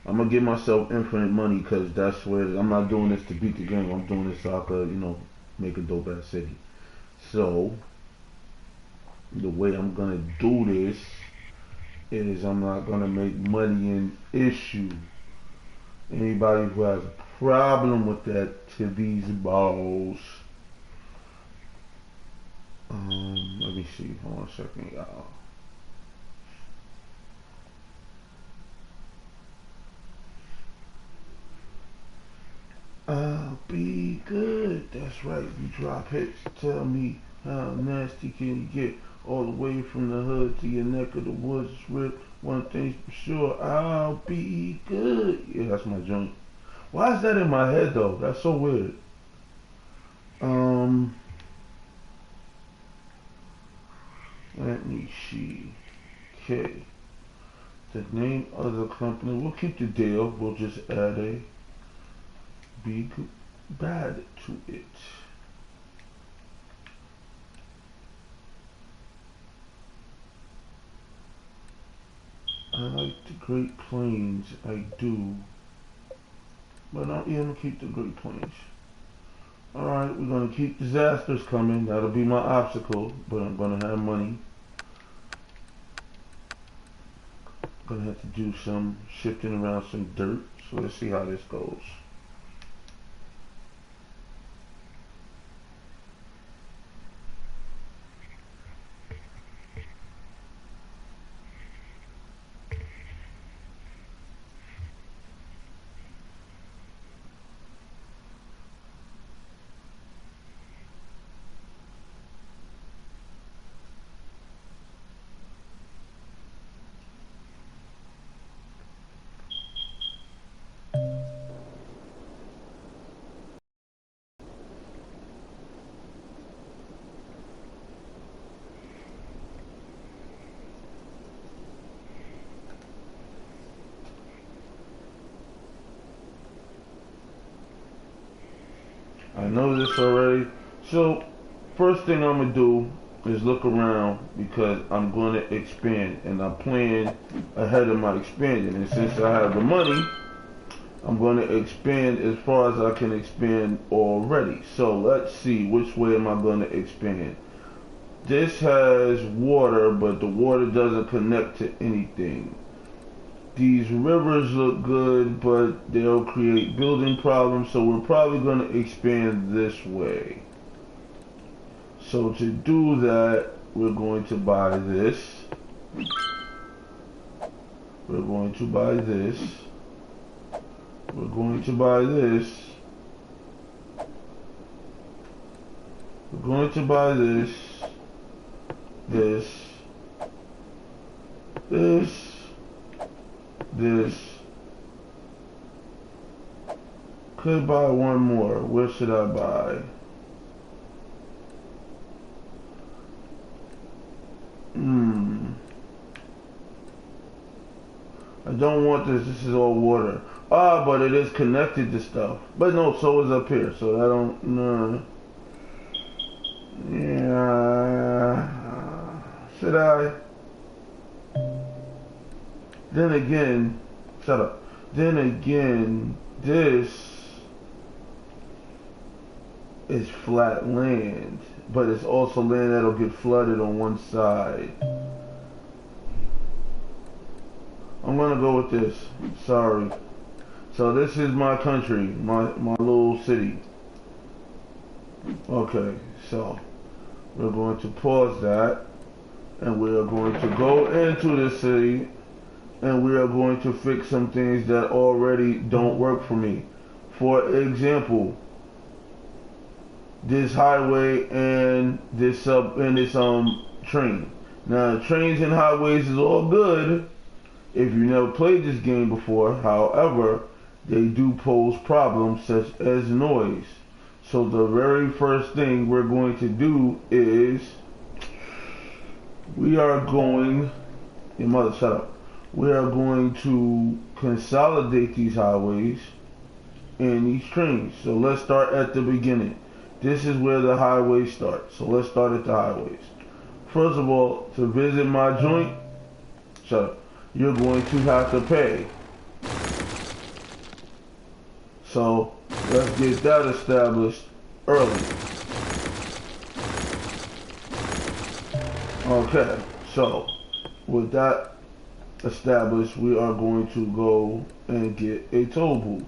I'm gonna give myself infinite money because that's where I'm not doing this to beat the game. I'm doing this so I could, make a dope ass city. So the way I'm gonna do this is I'm not gonna make money an issue. Anybody who has a problem with that to these balls. Let me see. Hold on a second, y'all. I'll be good. That's right. You drop hits. Tell me how nasty can you get? All the way from the hood to your neck of the woods. Rip. One thing's for sure. I'll be good. Yeah, that's my joint. Why is that in my head though? That's so weird. Um, Let me see. Okay. The name of the company. We'll keep the deal. We'll just add a big bad to it. I like the Great Plains. I do. But I'm gonna keep the Great Plains. Alright, we're gonna keep disasters coming. That'll be my obstacle. But I'm gonna have money. Gonna have to do some shifting around some dirt. So let's see how this goes. I know this already. So, first thing I'm gonna do is look around because I'm gonna expand and I'm planning ahead of my expanding. And since I have the money, I'm gonna expand as far as I can expand already. So let's see, which way am I gonna expand? This has water, but the water doesn't connect to anything. These rivers look good, but they'll create building problems, so we're probably going to expand this way. So to do that, we're going to buy this. We're going to buy this. We're going to buy this. We're going to buy this. This. This. Could buy one more. Where should I buy? I don't want this. This is all water. Ah, but it is connected to stuff. But no, so is up here. So I don't. No. Yeah. Should I? Then again, shut up. Then again, this is flat land, but it's also land that'll get flooded on one side. I'm gonna go with this. Sorry. So this is my country, my little city. Okay, so we're going to pause that, and we are going to go into the city, and we are going to fix some things that already don't work for me. For example, this highway and this train. Now trains and highways is all good if you never played this game before. However, they do pose problems such as noise. So the very first thing we're going to do is we are going, your mother shut up. We are going to consolidate these highways and these trains. So let's start at the beginning. This is where the highways start. So let's start at the highways. First of all, to visit my joint, shut up, you're going to have to pay. So let's get that established early. Okay, so with that established, we are going to go and get a toll booth.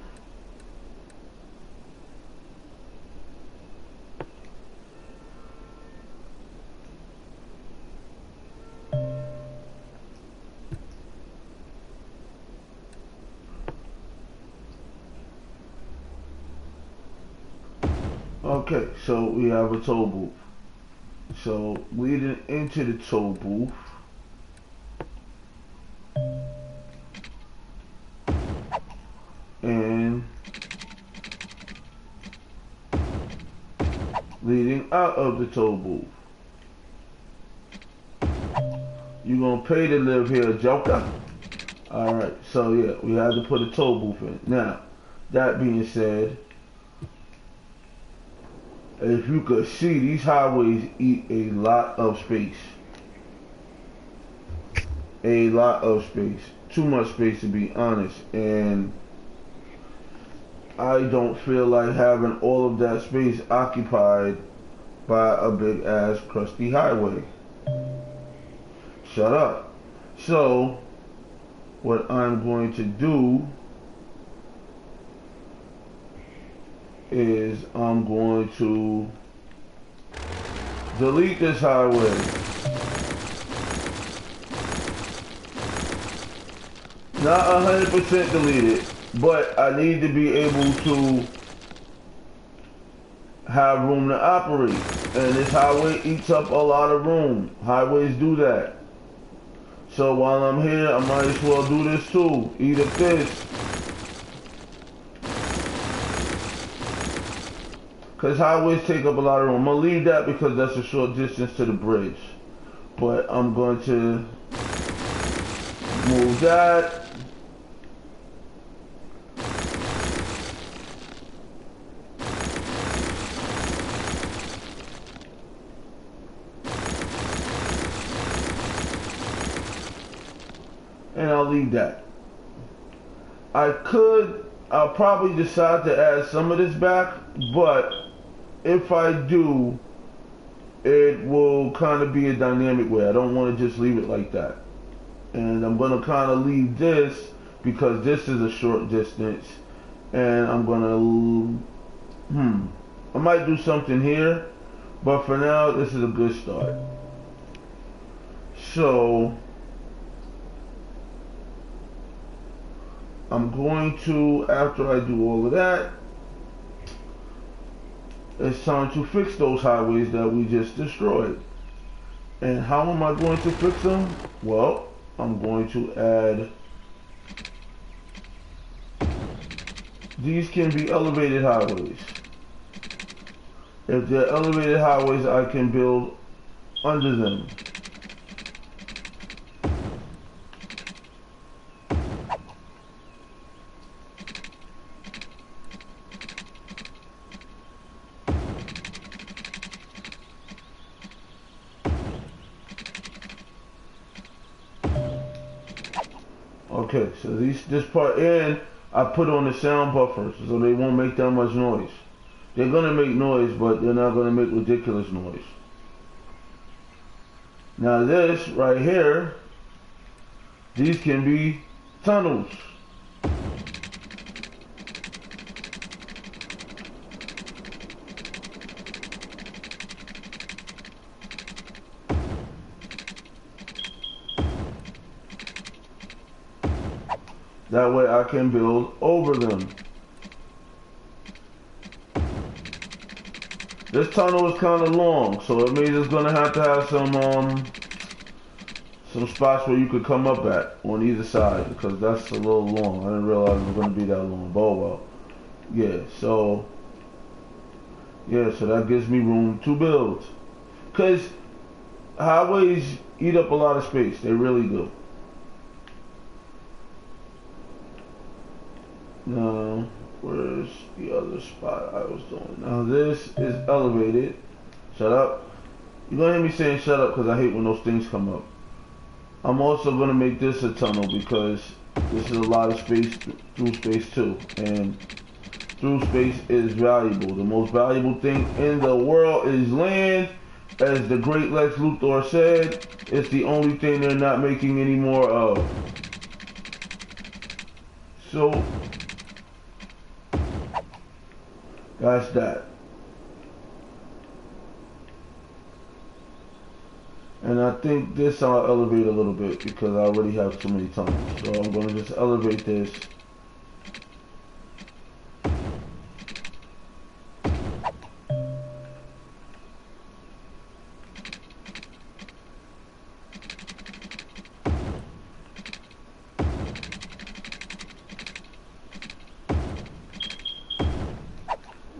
Okay, so we have a toll booth. So leading into the toll booth, and leading out of the toll booth. You're gonna pay to live here, Joker. Alright, so yeah, we have to put a toll booth in. Now, that being said, if you could see, these highways eat a lot of space. A lot of space. Too much space, to be honest. And I don't feel like having all of that space occupied by a big ass crusty highway. Shut up. So, what I'm going to do is I'm going to delete this highway. Not 100% delete it, but I need to be able to have room to operate. And this highway eats up a lot of room. Highways do that. So while I'm here, I might as well do this too. Eat up this. Because highways take up a lot of room. I'm going to leave that because that's a short distance to the bridge. But I'm going to move that. And I'll leave that. I'll probably decide to add some of this back, but if I do, it will kind of be a dynamic way. I don't want to just leave it like that. And I'm going to kind of leave this because this is a short distance. And I'm going to, I might do something here, but for now, this is a good start. So, I'm going to, after I do all of that, it's time to fix those highways that we just destroyed. And how am I going to fix them? Well, I'm going to add, these can be elevated highways. If they're elevated highways, I can build under them. Okay, so this part in, I put on the sound buffers so they won't make that much noise. They're gonna make noise, but they're not gonna make ridiculous noise. Now this right here, these can be tunnels. That way I can build over them. This tunnel is kind of long, so it means it's gonna have to have some spots where you could come up at on either side, because that's a little long. I didn't realize it was gonna be that long. But oh well. Yeah, so that gives me room to build. Cause highways eat up a lot of space. They really do. Now, where's the other spot I was doing? Now this is elevated. Shut up. You're gonna hear me saying shut up because I hate when those things come up. I'm also gonna make this a tunnel because this is a lot of space through space too. And through space is valuable. The most valuable thing in the world is land. As the great Lex Luthor said, it's the only thing they're not making any more of. So, that's that. And I think this I'll elevate a little bit because I already have too many times. So I'm going to just elevate this.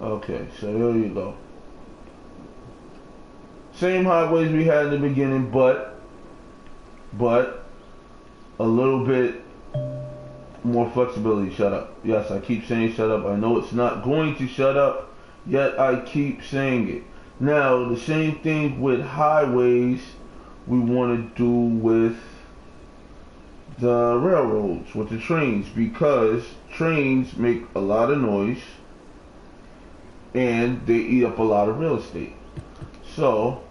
Okay, so there you go. Same highways we had in the beginning, but a little bit more flexibility. Shut up. Yes, I keep saying shut up. I know it's not going to shut up, yet I keep saying it. Now, the same thing with highways we want to do with the railroads, with the trains, because trains make a lot of noise and they eat up a lot of real estate. So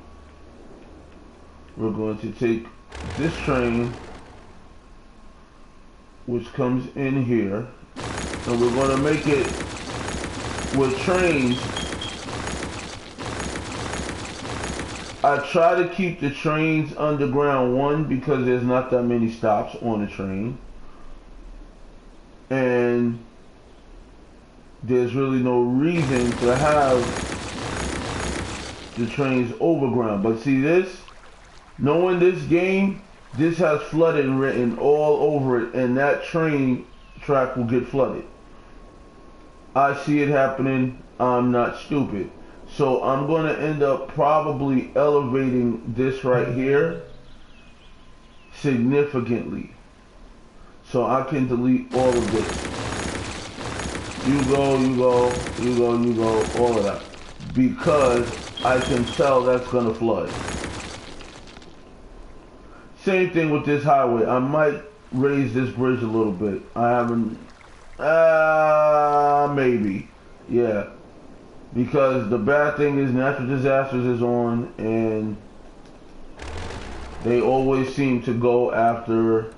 we're going to take this train, which comes in here, and we're going to make it with trains. I try to keep the trains underground, one, because there's not that many stops on the train, and there's really no reason to have the trains overground. But see this, knowing this game, this has flooded written all over it, and that train track will get flooded. I see it happening. I'm not stupid. So I'm going to end up probably elevating this right here significantly. So I can delete all of this. You go, you go, you go, you go, all of that. Because I can tell that's going to flood. Same thing with this highway. I might raise this bridge a little bit. I haven't, maybe. Yeah. Because the bad thing is natural disasters is on, and they always seem to go after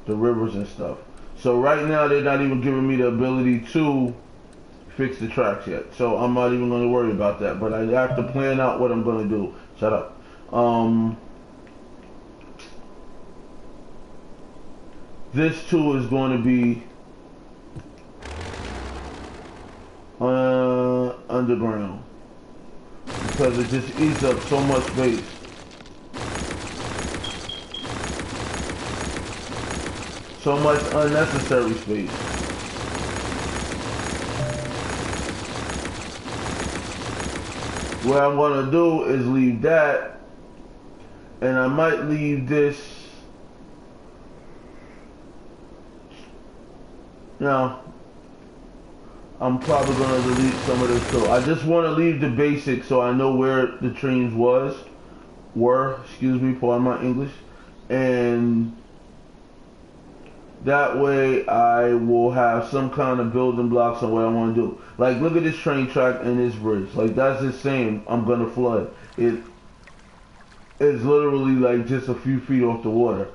the rivers and stuff. So right now they're not even giving me the ability to fix the tracks yet. So I'm not even going to worry about that. But I have to plan out what I'm going to do. Shut up. This too is going to be underground, because it just eats up so much space. So much unnecessary space. What I'm going to do is leave that, and I might leave this. Now, I'm probably going to delete some of this too. I just want to leave the basics so I know where the trains were, excuse me, pardon my English, and that way I will have some kind of building blocks on what I want to do. Like, look at this train track and this bridge. Like, that's the same. I'm going to flood. It is literally like just a few feet off the water.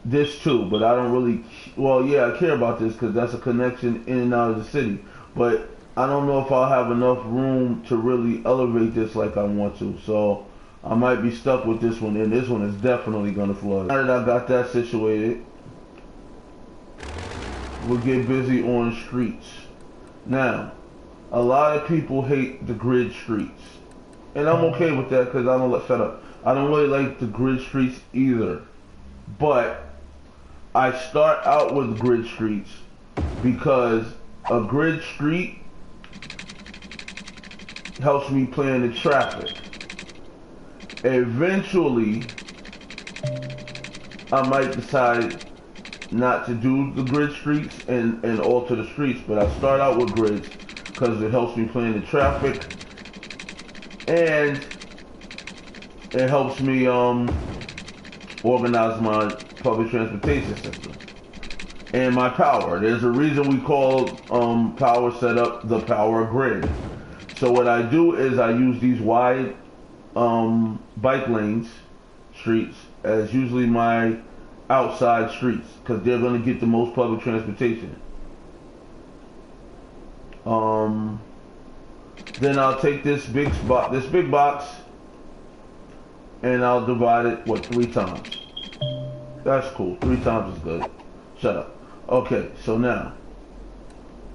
This too, but I don't really, well, yeah, I care about this because that's a connection in and out of the city. But I don't know if I'll have enough room to really elevate this like I want to. So I might be stuck with this one, and this one is definitely going to flood. Now that I got that situated, we'll get busy on streets. Now, a lot of people hate the grid streets. And I'm okay with that because I don't, shut up. I don't really like the grid streets either. But I start out with grid streets because a grid street helps me plan the traffic. Eventually, I might decide not to do the grid streets and alter the streets, but I start out with grids because it helps me plan the traffic and it helps me organize my public transportation system. and my power. There's a reason we call power setup the power grid. So what I do is I use these wide bike lanes, streets, as usually my outside streets because they're going to get the most public transportation. Then I'll take this big box, and I'll divide it 3 times. That's cool. 3 times is good. Shut up. Okay, so now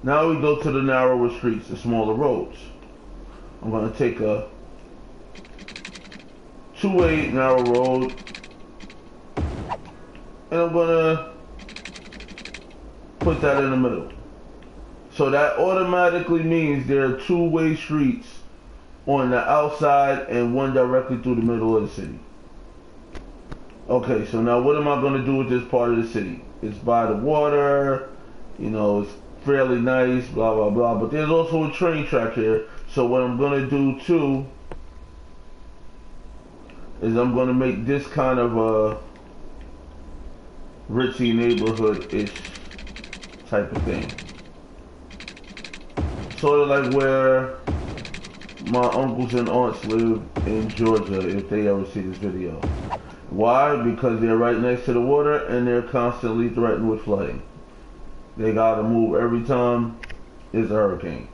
we go to the narrower streets, the smaller roads. I'm gonna take a 2-way narrow road, and I'm gonna put that in the middle. So that automatically means there are 2-way streets on the outside and one directly through the middle of the city. Okay, so now what am I going to do with this part of the city? It's by the water, it's fairly nice, blah, blah, blah. But there's also a train track here. So what I'm going to do too is I'm going to make this kind of a ritzy neighborhood-ish type of thing. Sort of like where my uncles and aunts live in Georgia, if they ever see this video. Why? Because they're right next to the water and they're constantly threatened with flooding. They gotta move every time there's a hurricane.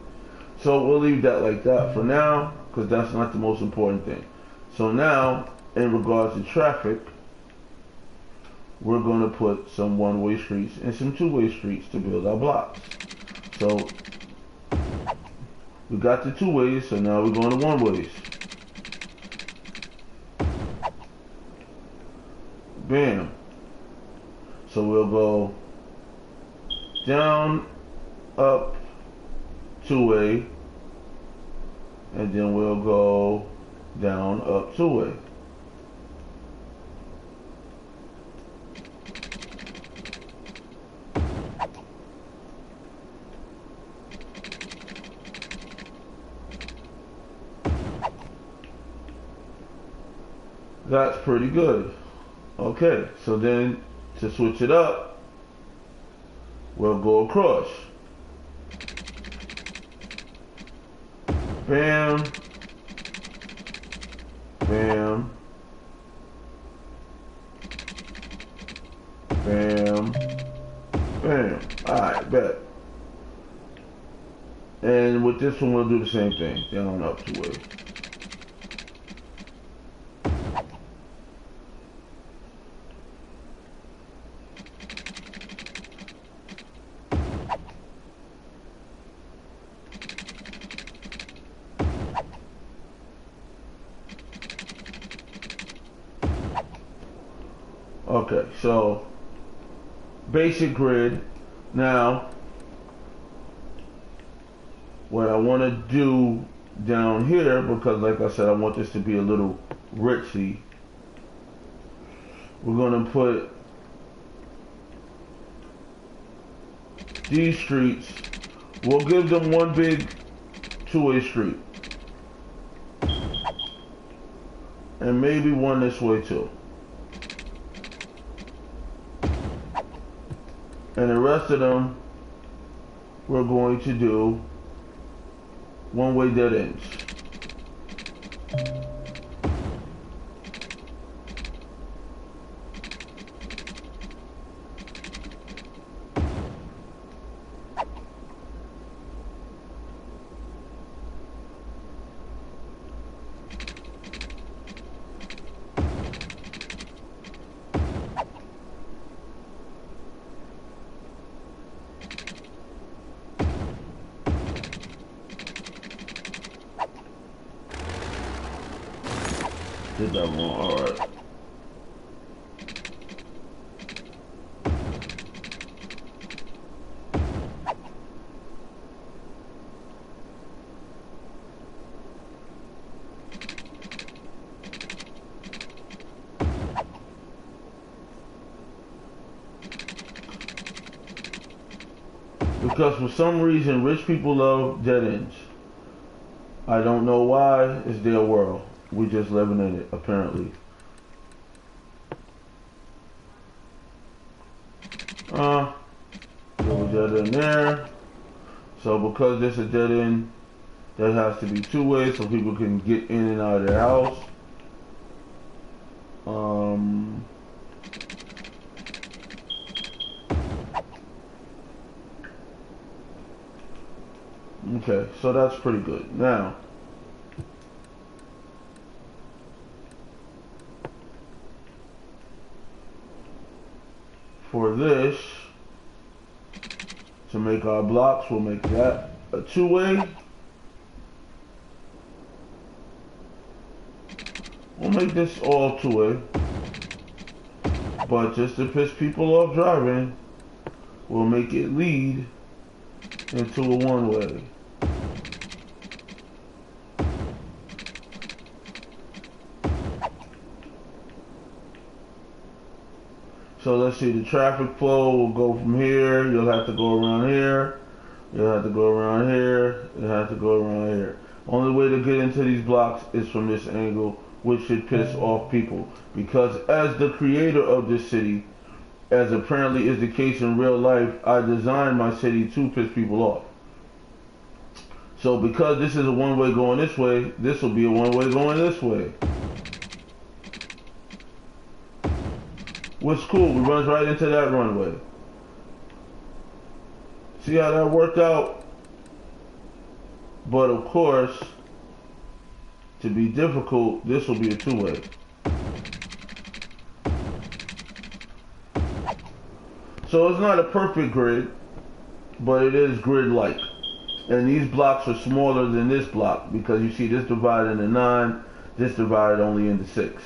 So we'll leave that like that for now, because that's not the most important thing. So now, in regards to traffic, we're gonna put some 1-way streets and some 2-way streets to build our blocks. So we got the 2-ways, so now we're going to 1-ways. Bam. So we'll go down, up, 2-way, and then we'll go down, up, 2-way. That's pretty good. Okay, so then to switch it up, we'll go across. Bam. Bam. Bam. Bam. Alright, bet. And with this one, we'll do the same thing. Down, up, 2-way. Okay, so basic grid. Now, what I want to do down here, because like I said, I want this to be a little ritzy, we're going to put these streets, we'll give them one big 2-way street. And maybe one this way too. And the rest of them, we're going to do 1-way dead ends. Did that wrong, alright. Because for some reason, rich people love dead ends. I don't know why, it's their world. We're just living in it, apparently. end there. So because this is a dead end, that has to be two-way so people can get in and out of their house. Okay, so that's pretty good. Now, for this, to make our blocks, we'll make that a two-way. We'll make this all two-way. But just to piss people off driving, we'll make it lead into a one-way. So let's see, the traffic flow will go from here, you'll have to go around here, you'll have to go around here, you'll have to go around here. Only way to get into these blocks is from this angle, which should piss off people. Because as the creator of this city, as apparently is the case in real life, I designed my city to piss people off. So because this is a one-way going this way, this will be a one-way going this way. Which cool, we runs right into that runway. See how that worked out? But of course, to be difficult, this will be a two-way. So it's not a perfect grid, but it is grid-like. And these blocks are smaller than this block because you see this divided into 9, this divided only into 6.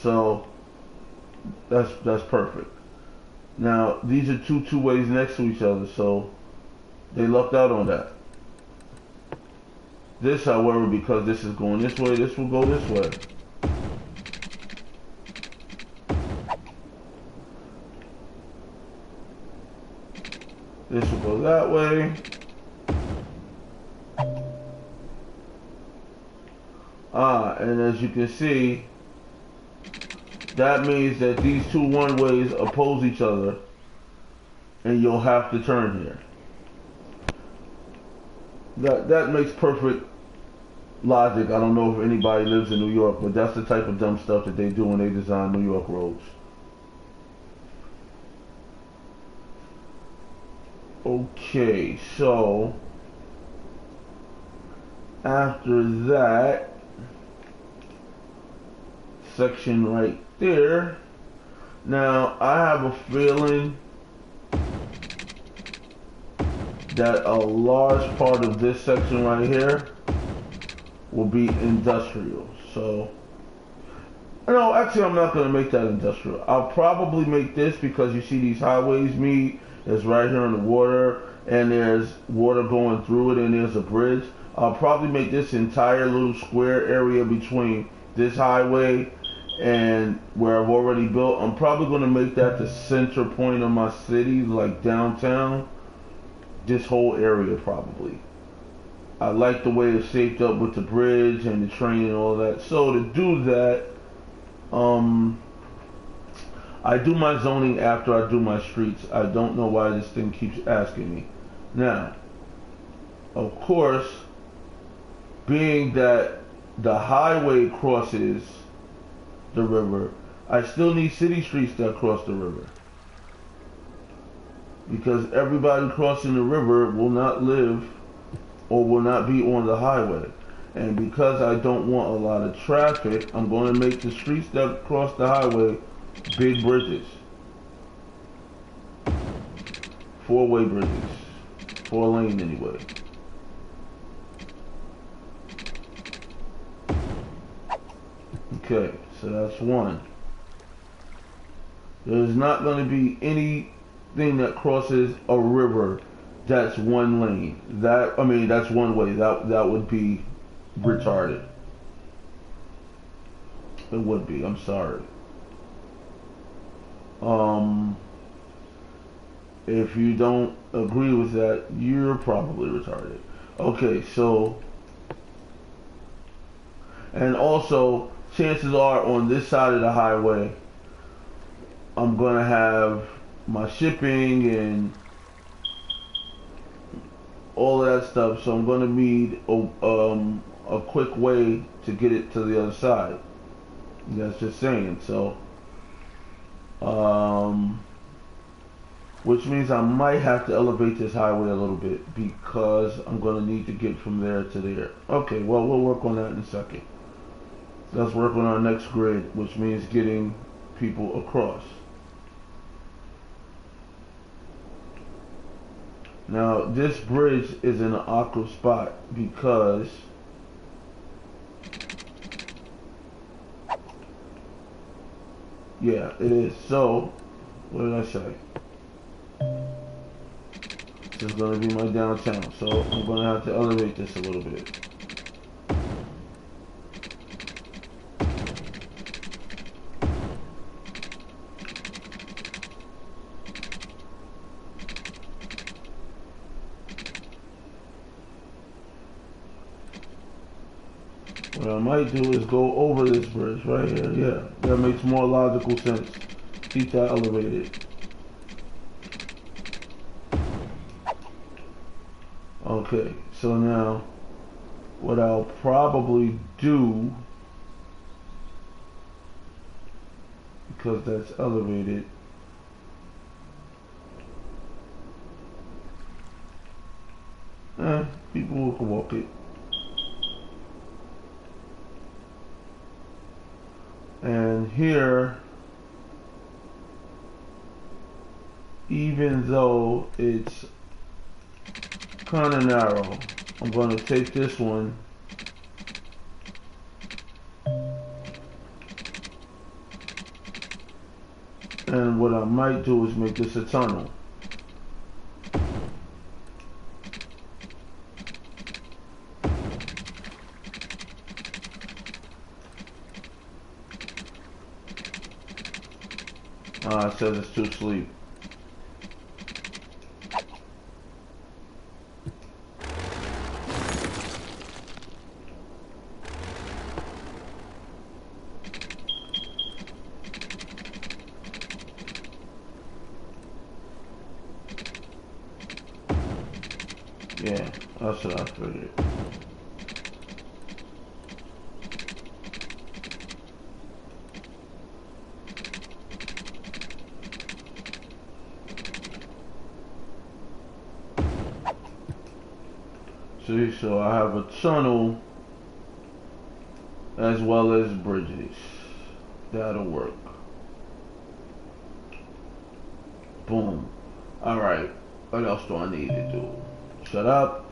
So that's perfect. Now these are two ways next to each other, so they lucked out on that. This, however, because this is going this way, this will go this way. This will go that way. And as you can see, that means that these two one-ways oppose each other, and you'll have to turn here. That makes perfect logic. I don't know if anybody lives in New York, but that's the type of dumb stuff that they do when they design New York roads. Okay, so after that section right there, now I have a feeling that a large part of this section right here will be industrial. So, no, actually I'm not going to make that industrial. I'll probably make this, because you see these highways meet, it's right here on the water, and there's water going through it, and there's a bridge. I'll probably make this entire little square area between this highway and where I've already built. I'm probably going to make that the center point of my city, like downtown. This whole area probably. I like the way it's shaped up with the bridge and the train and all that. So to do that, I do my zoning after I do my streets. I don't know why this thing keeps asking me. Now, of course, being that the highway crosses the river, I still need city streets that cross the river. Because everybody crossing the river will not live or will not be on the highway. And because I don't want a lot of traffic, I'm going to make the streets that cross the highway big bridges. 4-way bridges. 4-lane anyway. Okay, so that's one. There's not going to be anything that crosses a river that's one lane. That's one way. That would be retarded. It would be. I'm sorry. If you don't agree with that, you're probably retarded. Okay, so, and also, chances are on this side of the highway, I'm gonna have my shipping and all of that stuff. So I'm going to need a quick way to get it to the other side. That's just saying. So, which means I might have to elevate this highway a little bit because I'm going to need to get from there to there. Okay, well, we'll work on that in a second. Let's work on our next grid, which means getting people across. Now, this bridge is in an awkward spot because yeah, it is. So, what did I say? This is going to be my downtown, so I'm going to have to elevate this a little bit. What I might do is go over this bridge right here. Yeah, that makes more logical sense. Keep that elevated. Okay, so now what I'll probably do, because that's elevated, people can walk it. And here, even though it's kind of narrow, I'm going to take this one and what I might do is make this a tunnel. It says it's too sleep. Yeah, that's what I figured. See, so I have a tunnel as well as bridges. That'll work. Boom. Alright, what else do I need to do? Shut up.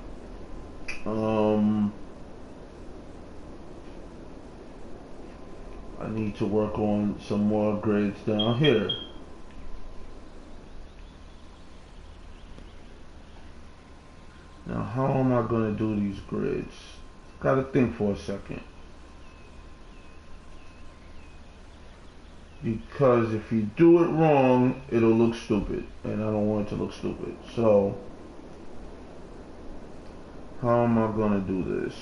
I need to work on some more grids down here. Now, how am I going to do these grids? Gotta think for a second. Because if you do it wrong, it'll look stupid. And I don't want it to look stupid. So, how am I going to do this?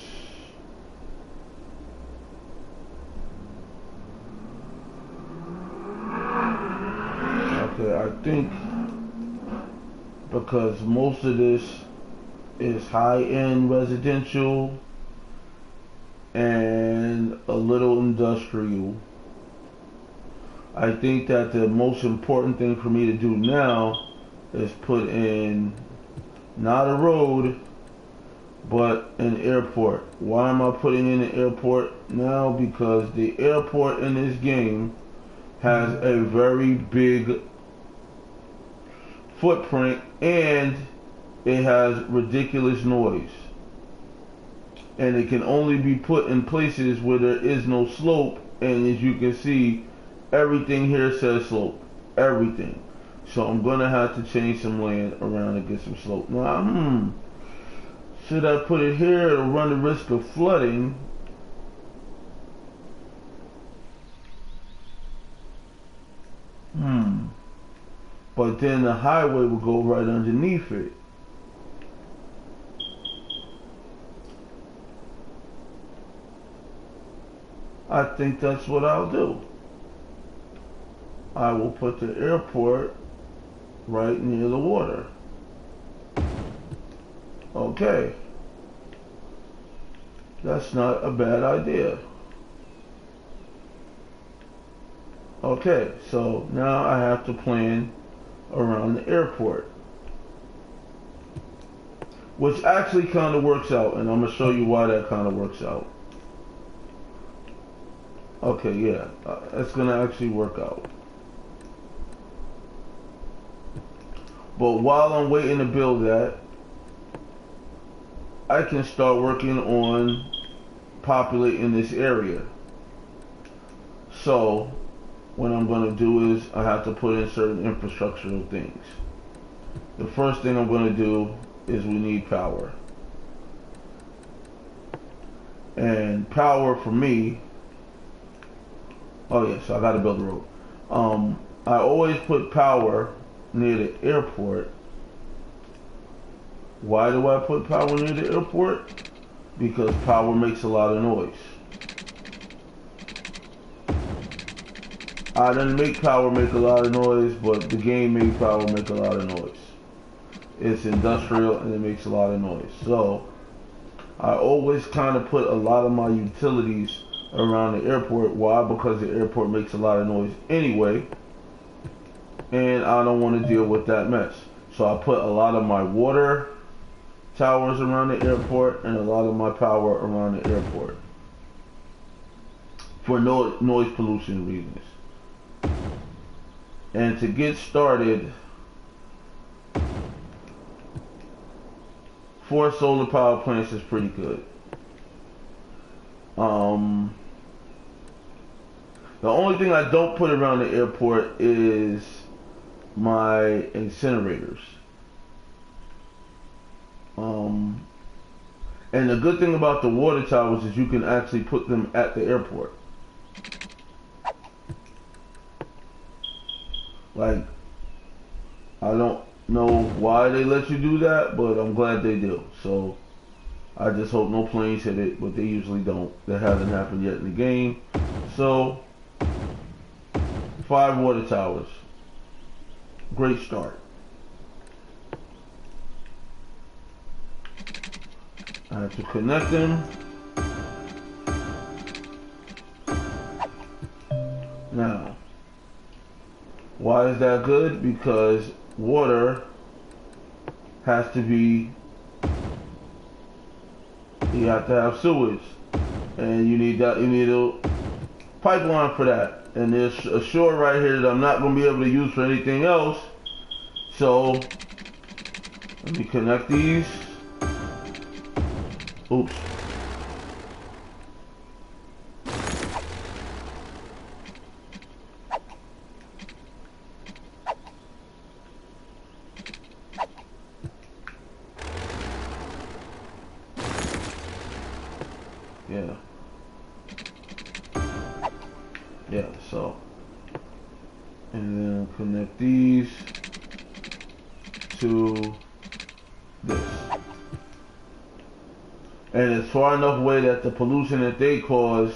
Okay, I think because most of this is high-end residential and a little industrial, I think that the most important thing for me to do now is put in not a road but an airport. Why am I putting in an airport now? Because the airport in this game has a very big footprint and it has ridiculous noise, and it can only be put in places where there is no slope. And as you can see, everything here says slope, everything. So I'm gonna have to change some land around to get some slope. Now, should I put it here to run the risk of flooding? But then the highway will go right underneath it. I think that's what I'll do. I will put the airport right near the water. Okay. That's not a bad idea. Okay, so now I have to plan around the airport, which actually kind of works out, and I'm going to show you why that kind of works out. Okay, yeah, it's going to actually work out. But while I'm waiting to build that, I can start working on populating this area. So what I'm going to do is I have to put in certain infrastructural things. The first thing I'm going to do is we need power. And power for me, oh yeah, so I got to build a road. I always put power near the airport. Why do I put power near the airport? Because power makes a lot of noise. I didn't make power make a lot of noise, but the game made power make a lot of noise. It's industrial and it makes a lot of noise. So I always kind of put a lot of my utilities around the airport. Why? Because the airport makes a lot of noise anyway, and I don't want to deal with that mess. So I put a lot of my water towers around the airport and a lot of my power around the airport for noise pollution reasons. And to get started, 4 solar power plants is pretty good. The only thing I don't put around the airport is my incinerators. And the good thing about the water towers is you can actually put them at the airport. Like, I don't know why they let you do that, but I'm glad they do. So I just hope no planes hit it, but they usually don't. That hasn't happened yet in the game. So 5 water towers. Great start. I have to connect them. Now, why is that good? Because water has to be, you have to have sewage, and you need a pipeline for that. And there's a shore right here that I'm not going to be able to use for anything else. So let me connect these. Oops. Yeah, so, and then connect these to this. And it's far enough away that the pollution that they cause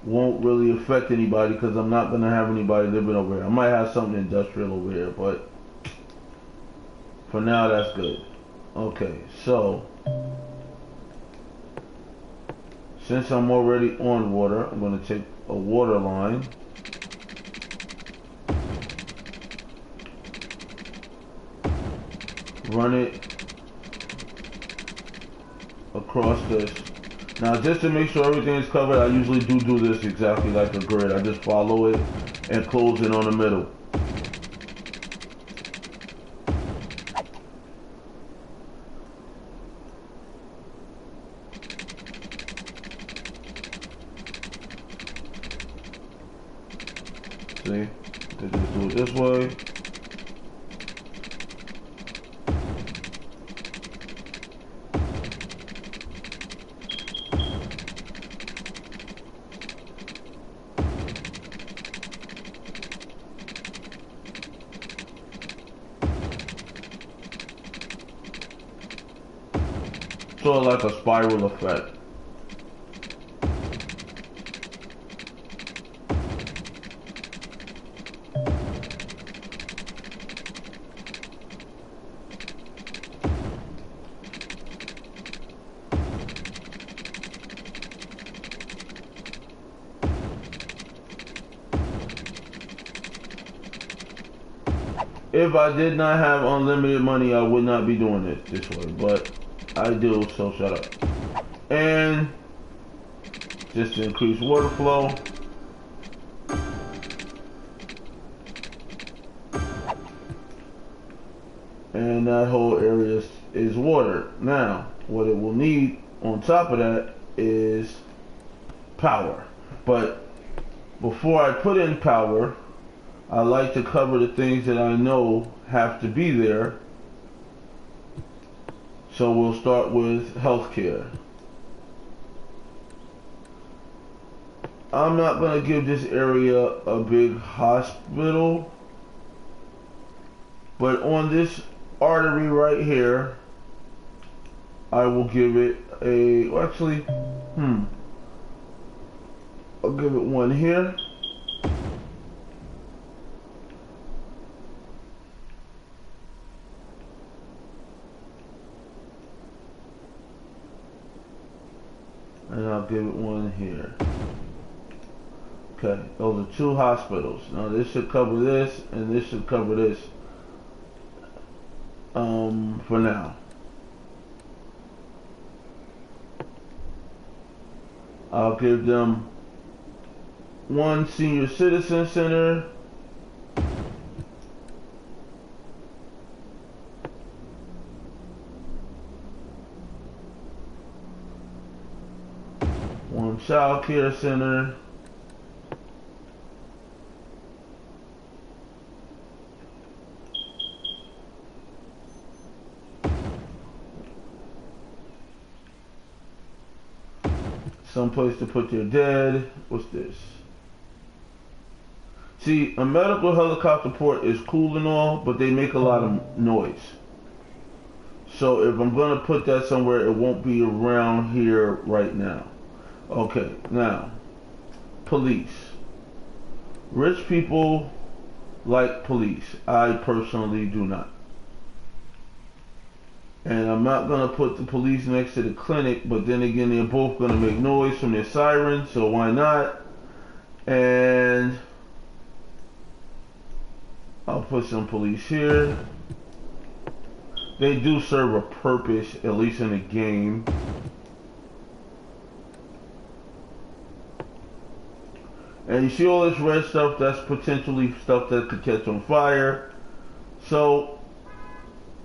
won't really affect anybody, because I'm not going to have anybody living over here. I might have something industrial over here, but for now that's good. Okay, so since I'm already on water, I'm going to take a water line, run it across this. Now, just to make sure everything is covered, I usually do this exactly like a grid. I just follow it and close it on the middle. See? They just do it this way. Sort of like a spiral effect. If I did not have unlimited money, I would not be doing it this way, but I do, so shut up. And just to increase water flow. And that whole area is water. Now, what it will need on top of that is power. But before I put in power, I like to cover the things that I know have to be there. So we'll start with healthcare. I'm not going to give this area a big hospital, but on this artery right here, I will give it a, well, actually, I'll give it one here. And I'll give it one here. Okay, those are 2 hospitals. Now this should cover this, and this should cover this. For now. I'll give them 1 senior citizen center. One child care center. Some place to put your dead. What's this? See, a medical helicopter port is cool and all, but they make a lot of noise. So if I'm going to put that somewhere, it won't be around here right now. Okay, now, police. Rich people like police. I personally do not. And I'm not going to put the police next to the clinic, but then again, they're both going to make noise from their sirens, so why not? And I'll put some police here. They do serve a purpose, at least in the game. And you see all this red stuff, that's potentially stuff that could catch on fire. So,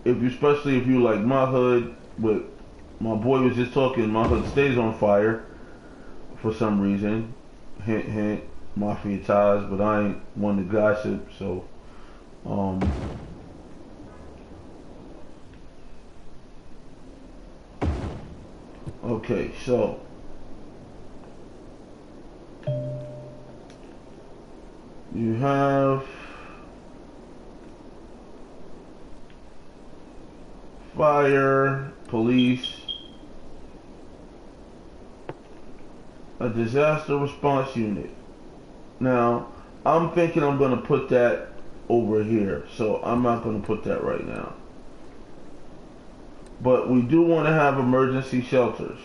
especially if you like my hood, but my boy was just talking, my hood stays on fire for some reason. Hint, hint, mafia ties, but I ain't one to gossip, so, okay, so, you have fire, police, a disaster response unit. Now, I'm thinking I'm going to put that over here, so I'm not going to put that right now. But we do want to have emergency shelters,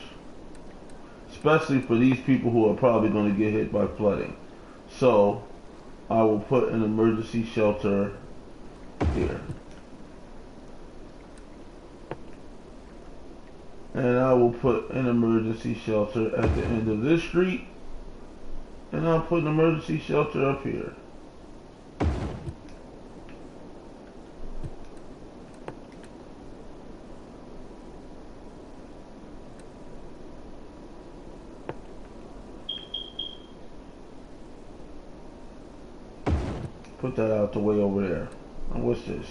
especially for these people who are probably going to get hit by flooding. So, I will put an emergency shelter here. And I will put an emergency shelter at the end of this street. And I'll put an emergency shelter up here. Put that out the way over there. And what's this?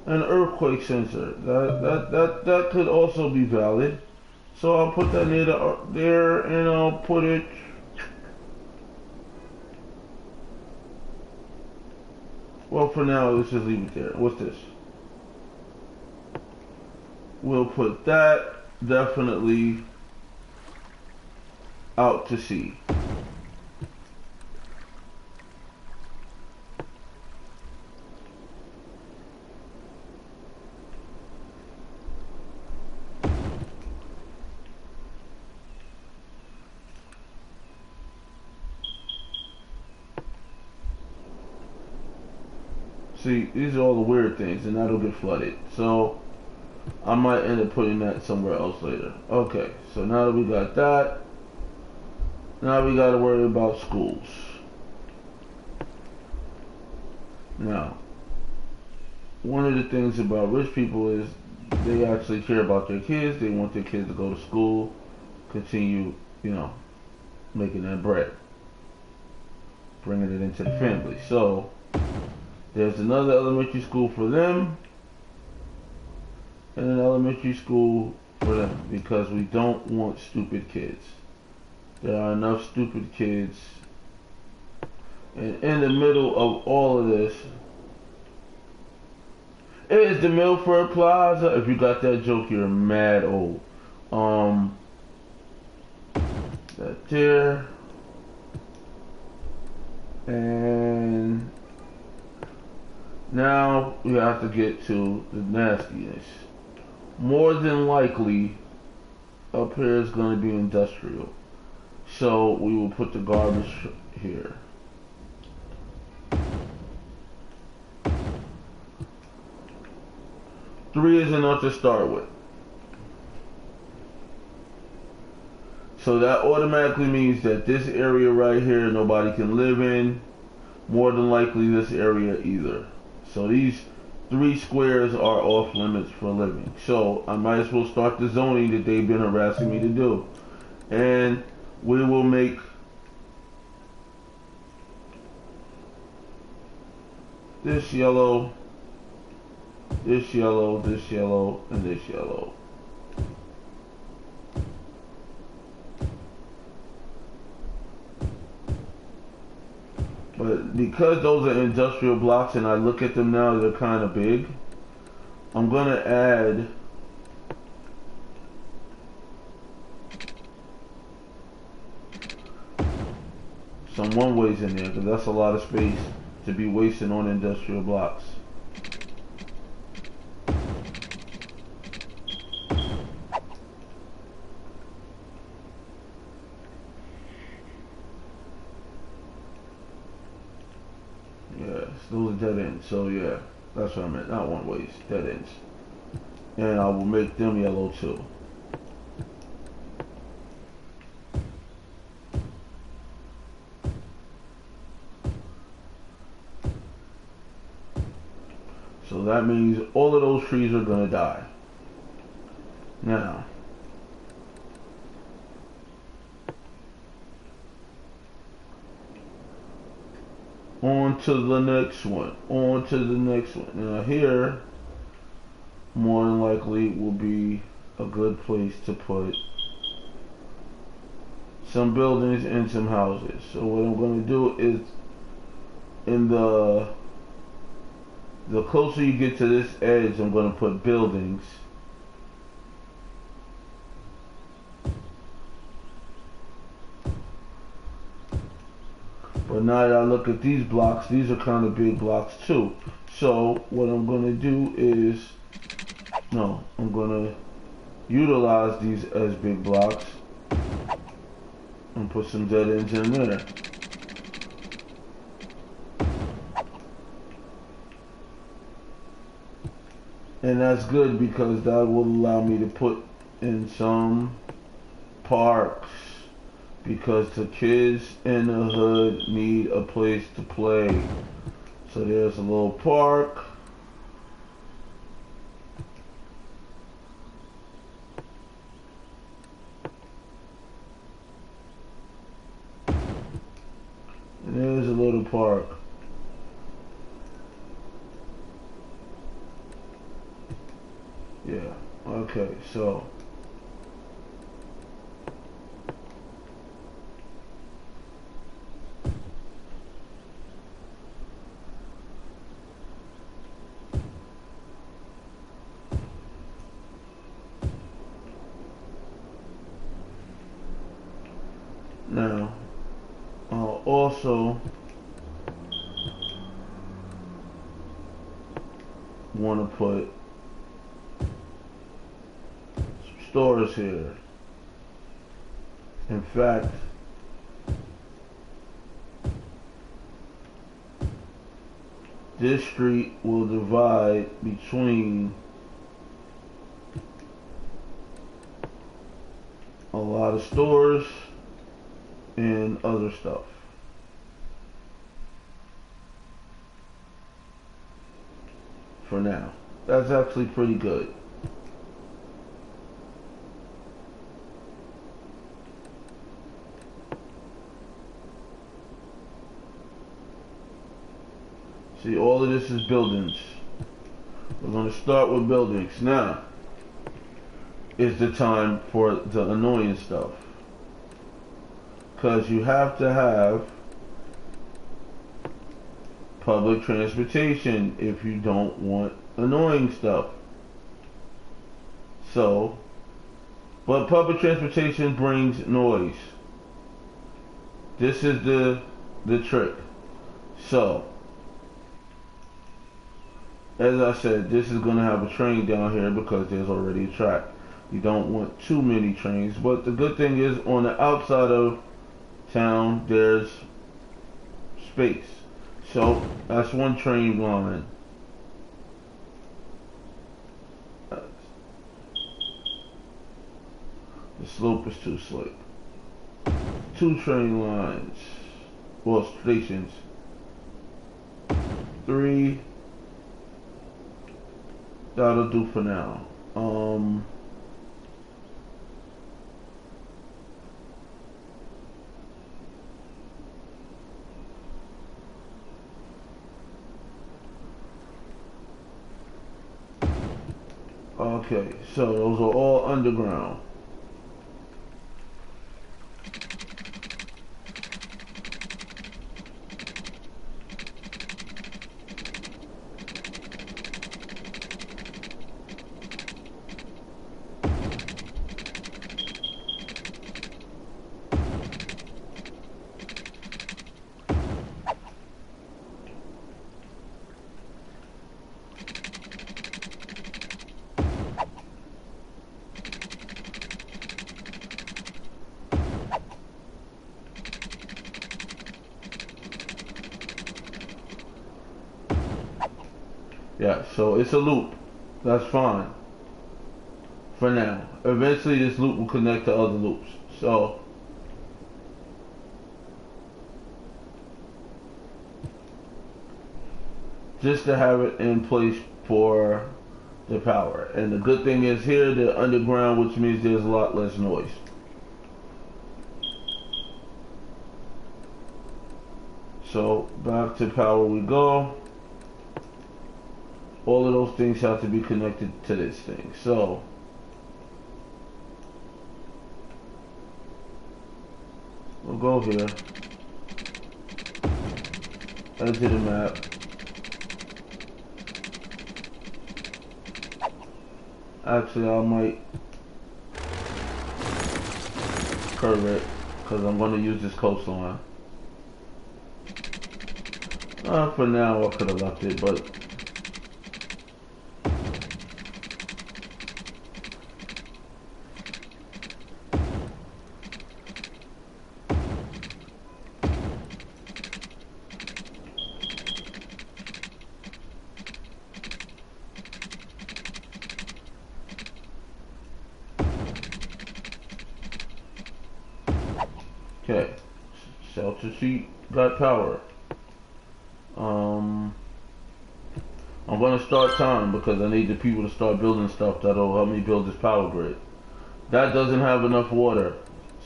An earthquake sensor. That could also be valid. So I'll put that near there, and I'll put it. Well, for now, let's just leave it there. What's this? We'll put that definitely out to sea. See, these are all the weird things, and that'll get flooded. So I might end up putting that somewhere else later. Okay, so now that we got that, now we gotta worry about schools. Now, one of the things about rich people is they actually care about their kids. They want their kids to go to school, continue, making that bread, bringing it into the family. So there's another elementary school for them and an elementary school for them, because we don't want stupid kids. There are enough stupid kids. And in the middle of all of this is the Milford Plaza. If you got that joke, you're mad old. That there. And now we have to get to the nastiness. More than likely, up here is going to be industrial. So we will put the garbage here. Three is enough to start with. So that automatically means that this area right here nobody can live in. More than likely this area either. So these 3 squares are off limits for living. So I might as well start the zoning that they've been harassing me to do. And we will make this yellow, this yellow, this yellow, and this yellow. But because those are industrial blocks and I look at them now, they're kind of big, I'm going to add some one-ways in there, because that's a lot of space to be wasting on industrial blocks. Those are dead ends, so yeah, that's what I meant, not one ways, dead ends. And I will make them yellow too. So that means all of those trees are gonna die. Now, on to the next one. On to the next one. Now here, more than likely, will be a good place to put some buildings and some houses. So what I'm going to do is, in the closer you get to this edge, I'm going to put buildings. But now that I look at these blocks, these are kind of big blocks too. So what I'm going to do is, I'm going to utilize these as big blocks and put some dead ends in there. And that's good because that will allow me to put in some parks, because the kids in the hood need a place to play. So there's a little park. And there's a little park. Yeah, okay, so now I'll also want to put some stores here. In fact, this street will divide between a lot of stores and other stuff. For now. That's actually pretty good. See, all of this is buildings. We're going to start with buildings. Now is the time for the annoying stuff. Because you have to have public transportation if you don't want annoying stuff. So, but public transportation brings noise. This is the trick. So, as I said, this is going to have a train down here because there's already a track. You don't want too many trains, but the good thing is on the outside of town there's space. So that's one train line. The slope is too slick. Two train lines. Well, stations. 3. That'll do for now. Okay, so those are all underground. Yeah, so it's a loop. That's fine. For now. Eventually this loop will connect to other loops. So just to have it in place for the power. And the good thing is here they're underground, which means there's a lot less noise. So back to power we go. All of those things have to be connected to this thing. So we'll go here, enter the map, actually I might curve it because I'm going to use this coastline. For now I could have left it, but okay, shelter sheet got power. I'm going to start time because I need the people to start building stuff that'll help me build this power grid. That doesn't have enough water.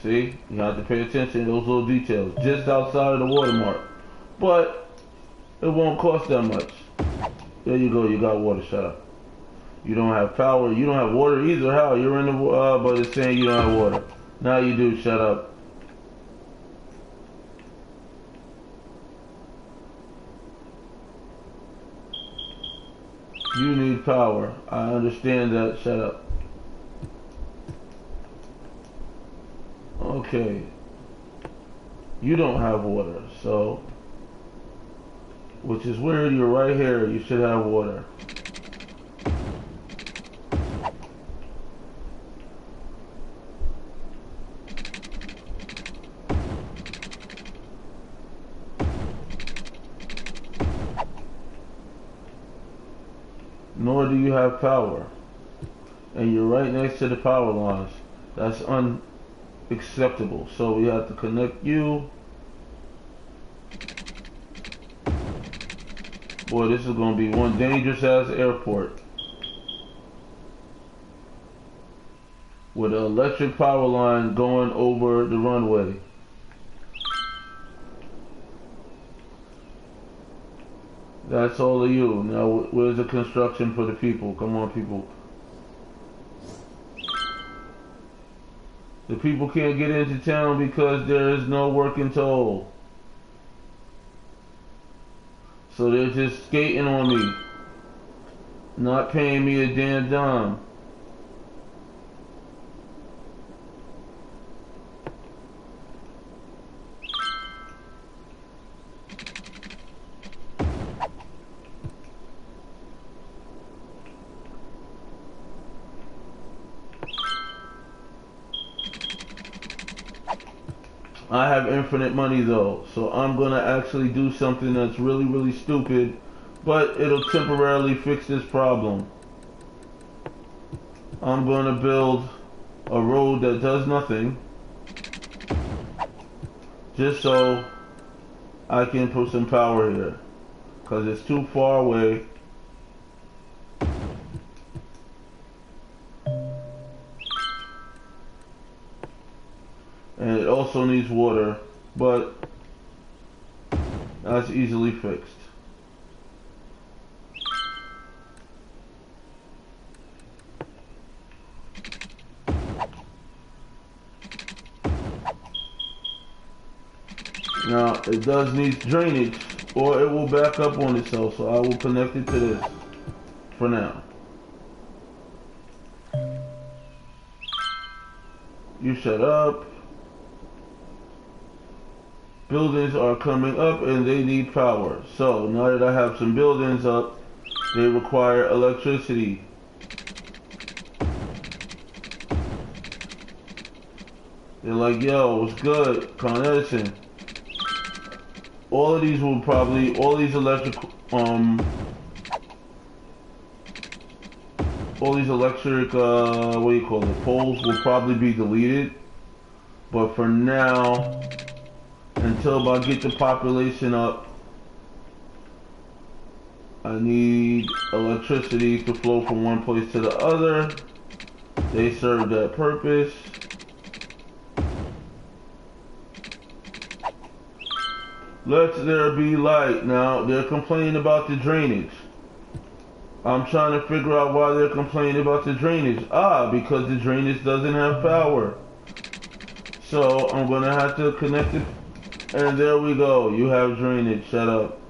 See? You have to pay attention to those little details. Just outside of the watermark. But it won't cost that much. There you go, you got water, shut up. You don't have power, you don't have water either. How? You're in the but it's saying you don't have water. Now you do, shut up. You need power. I understand that. Shut up. Okay. You don't have water, so... Which is weird. You're right here. You should have water. nor do you have power. And you're right next to the power lines. That's unacceptable. So we have to connect you. Boy, this is going to be one dangerous ass airport. With an electric power line going over the runway. That's all of you. Now, where's the construction for the people? Come on, people. The people can't get into town because there is no working toll. So they're just skating on me. Not paying me a damn dime. I have infinite money though, so I'm gonna actually do something that's really, really stupid, but it'll temporarily fix this problem. I'm gonna build a road that does nothing, just so I can put some power here, because it's too far away. And it also needs water, but that's easily fixed. Now, it does need drainage, or it will back up on itself, so I will connect it to this for now. You shut up. Buildings are coming up and they need power. So now that I have some buildings up, they require electricity. They're like, yo, what's good, Con Edison? All of these will probably, all these electric what do you call it, poles will probably be deleted. But for now, until I get the population up, I need electricity to flow from one place to the other. They serve that purpose. Let there be light. Now, they're complaining about the drainage. I'm trying to figure out why they're complaining about the drainage. Because the drainage doesn't have power. So, I'm going to have to connect it. And there we go. You have drainage. Shut up.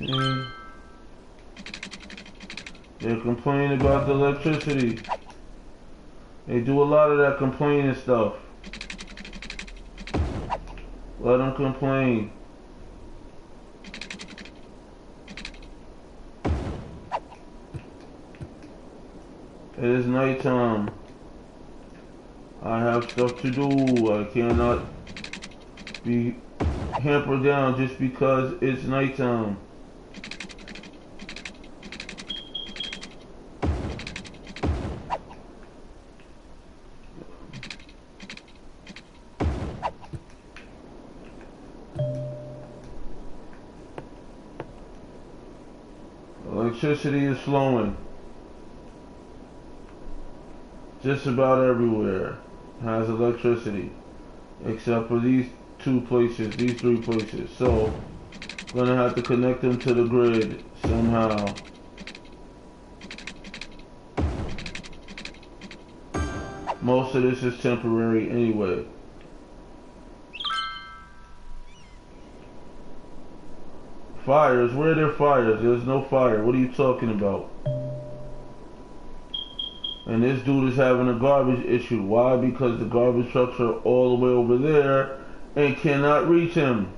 Okay. They're complaining about the electricity. They do a lot of that complaining stuff. Let them complain. It is nighttime. I have stuff to do. I cannot be hampered down just because it's nighttime. Electricity is flowing just about everywhere. Has electricity except for these two places, these three places. So gonna have to connect them to the grid somehow. Most of this is temporary anyway. Fires? Where are there fires? There's no fire. What are you talking about? And this dude is having a garbage issue. Why? Because the garbage trucks are all the way over there and cannot reach him.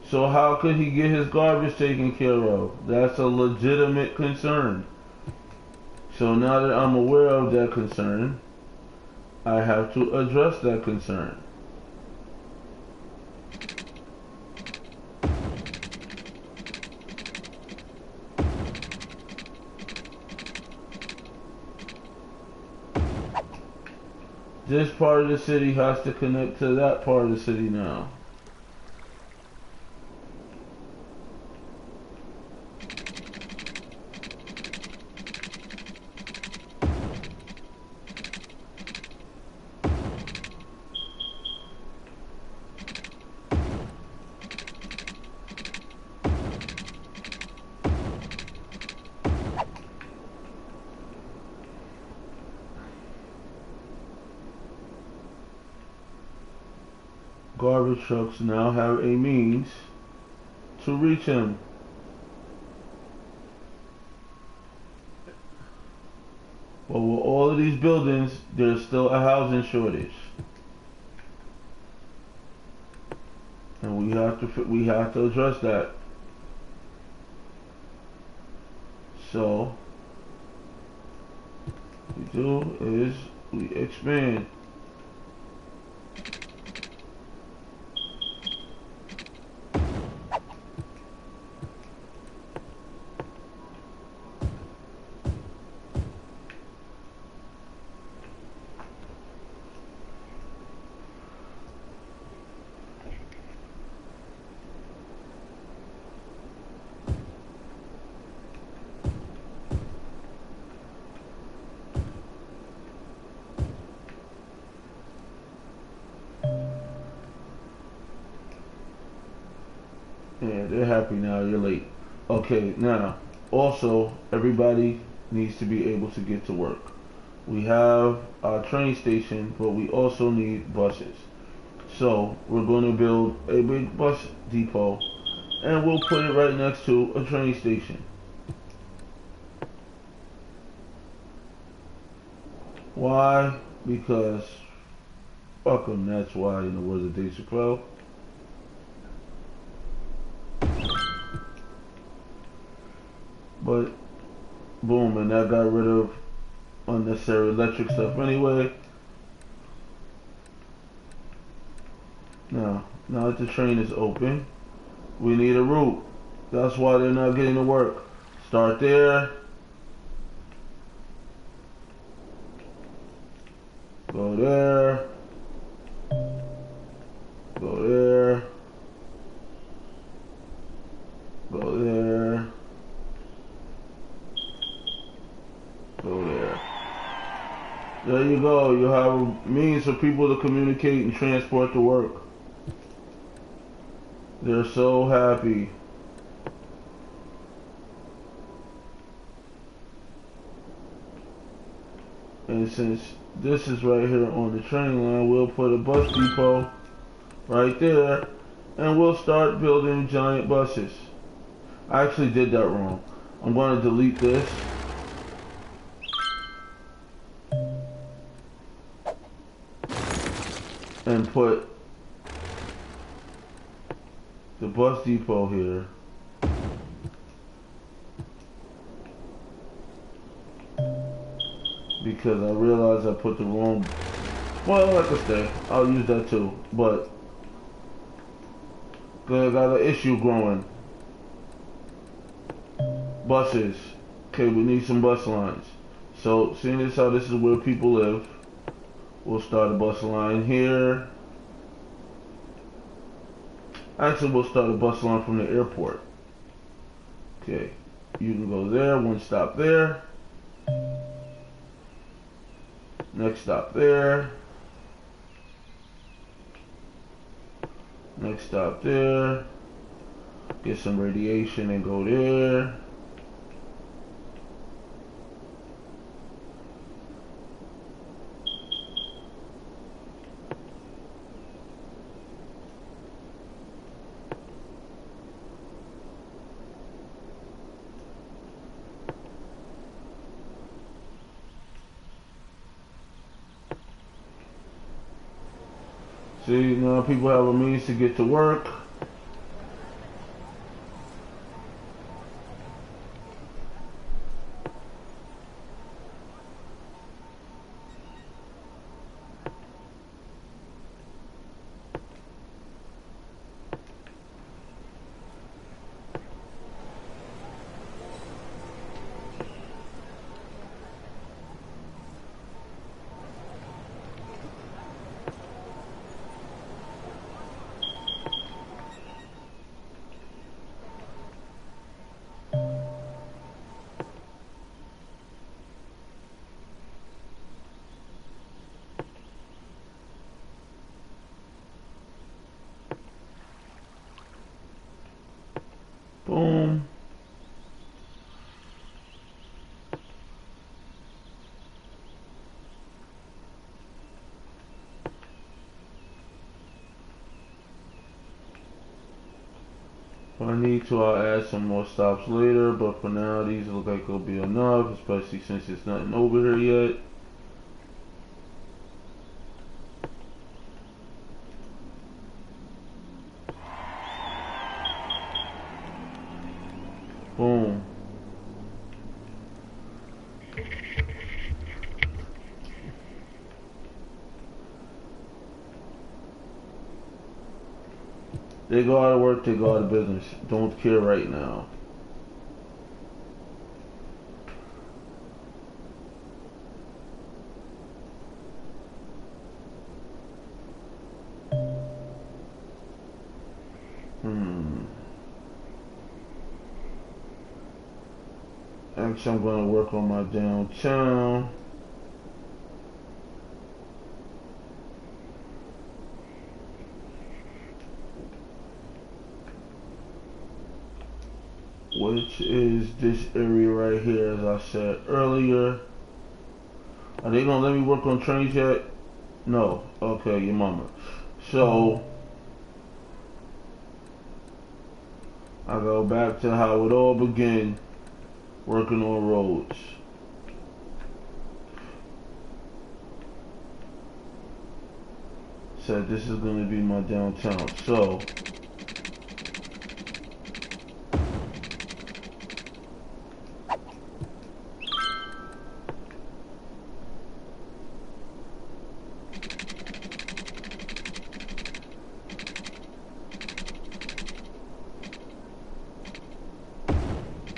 So how could he get his garbage taken care of? That's a legitimate concern. So now that I'm aware of that concern, I have to address that concern. This part of the city has to connect to that part of the city now. Garbage trucks now have a means to reach him. But with all of these buildings, there's still a housing shortage. And we have to address that. So what we do is we expand. Yeah, they're happy now. You're late. Okay, now, also, everybody needs to be able to get to work. We have our train station, but we also need buses. So, we're going to build a big bus depot, and we'll put it right next to a train station. Why? Because fuck them, that's why, in the words of Dave Chappelle. But boom, and that got rid of unnecessary electric stuff anyway. Now that the train is open, we need a route. That's why they're not getting to work. Start there. Go there. Go there. Go there. Go there. There you go. You have a means for people to communicate and transport to work. They're so happy. And since this is right here on the train line, we'll put a bus depot right there, and we'll start building giant buses. I actually did that wrong. I'm going to delete this. And put the bus depot here. Because I realized I put the wrong, well, like I said, I'll use that too, but I got an issue growing. Buses. Okay, we need some bus lines. So, seeing as how this is where people live, we'll start a bus line here. Actually, we'll start a bus line from the airport. Okay, you can go there, one stop there. Next stop there. Next stop there. Get some radiation and go there. See, now people have a means to get to work. Boom. If I need to, I'll add some more stops later, but for now, these look like it'll be enough, especially since there's nothing over here yet. Boom. They go out of work, they go out of business. Don't care right now. Actually, I'm going to work on my downtown. Which is this area right here, as I said earlier. Are they gonna let me work on trains yet? No. Okay, your mama. So I go back to how it all began, working on roads. Said this is gonna be my downtown. So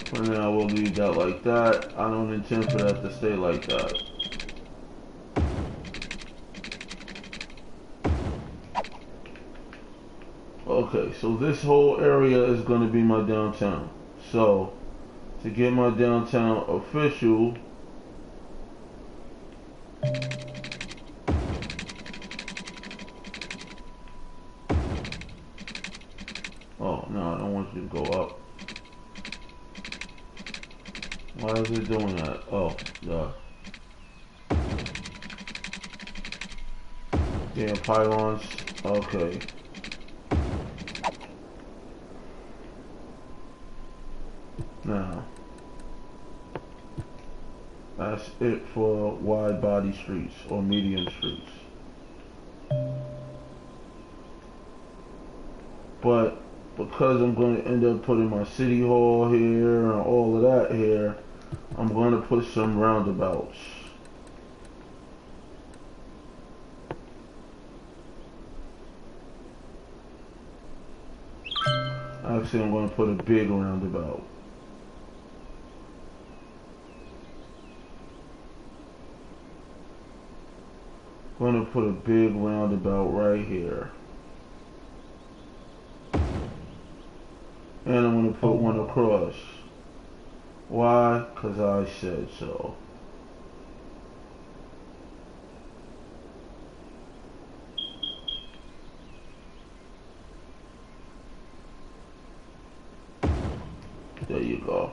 for now, we'll leave that like that. I don't intend for that to stay like that. Okay, so this whole area is going to be my downtown. So, to get my downtown official, oh, no, I don't want you to go up. Why is it doing that? Oh, yeah. Damn pylons. Okay. Now, that's it for wide body streets or medium streets. But because I'm going to end up putting my city hall here and all of that here, I'm going to put some roundabouts. Actually, I'm going to put a big roundabout. I'm going to put a big roundabout right here. And I'm going to put one across. Why? Because I said so. There you go.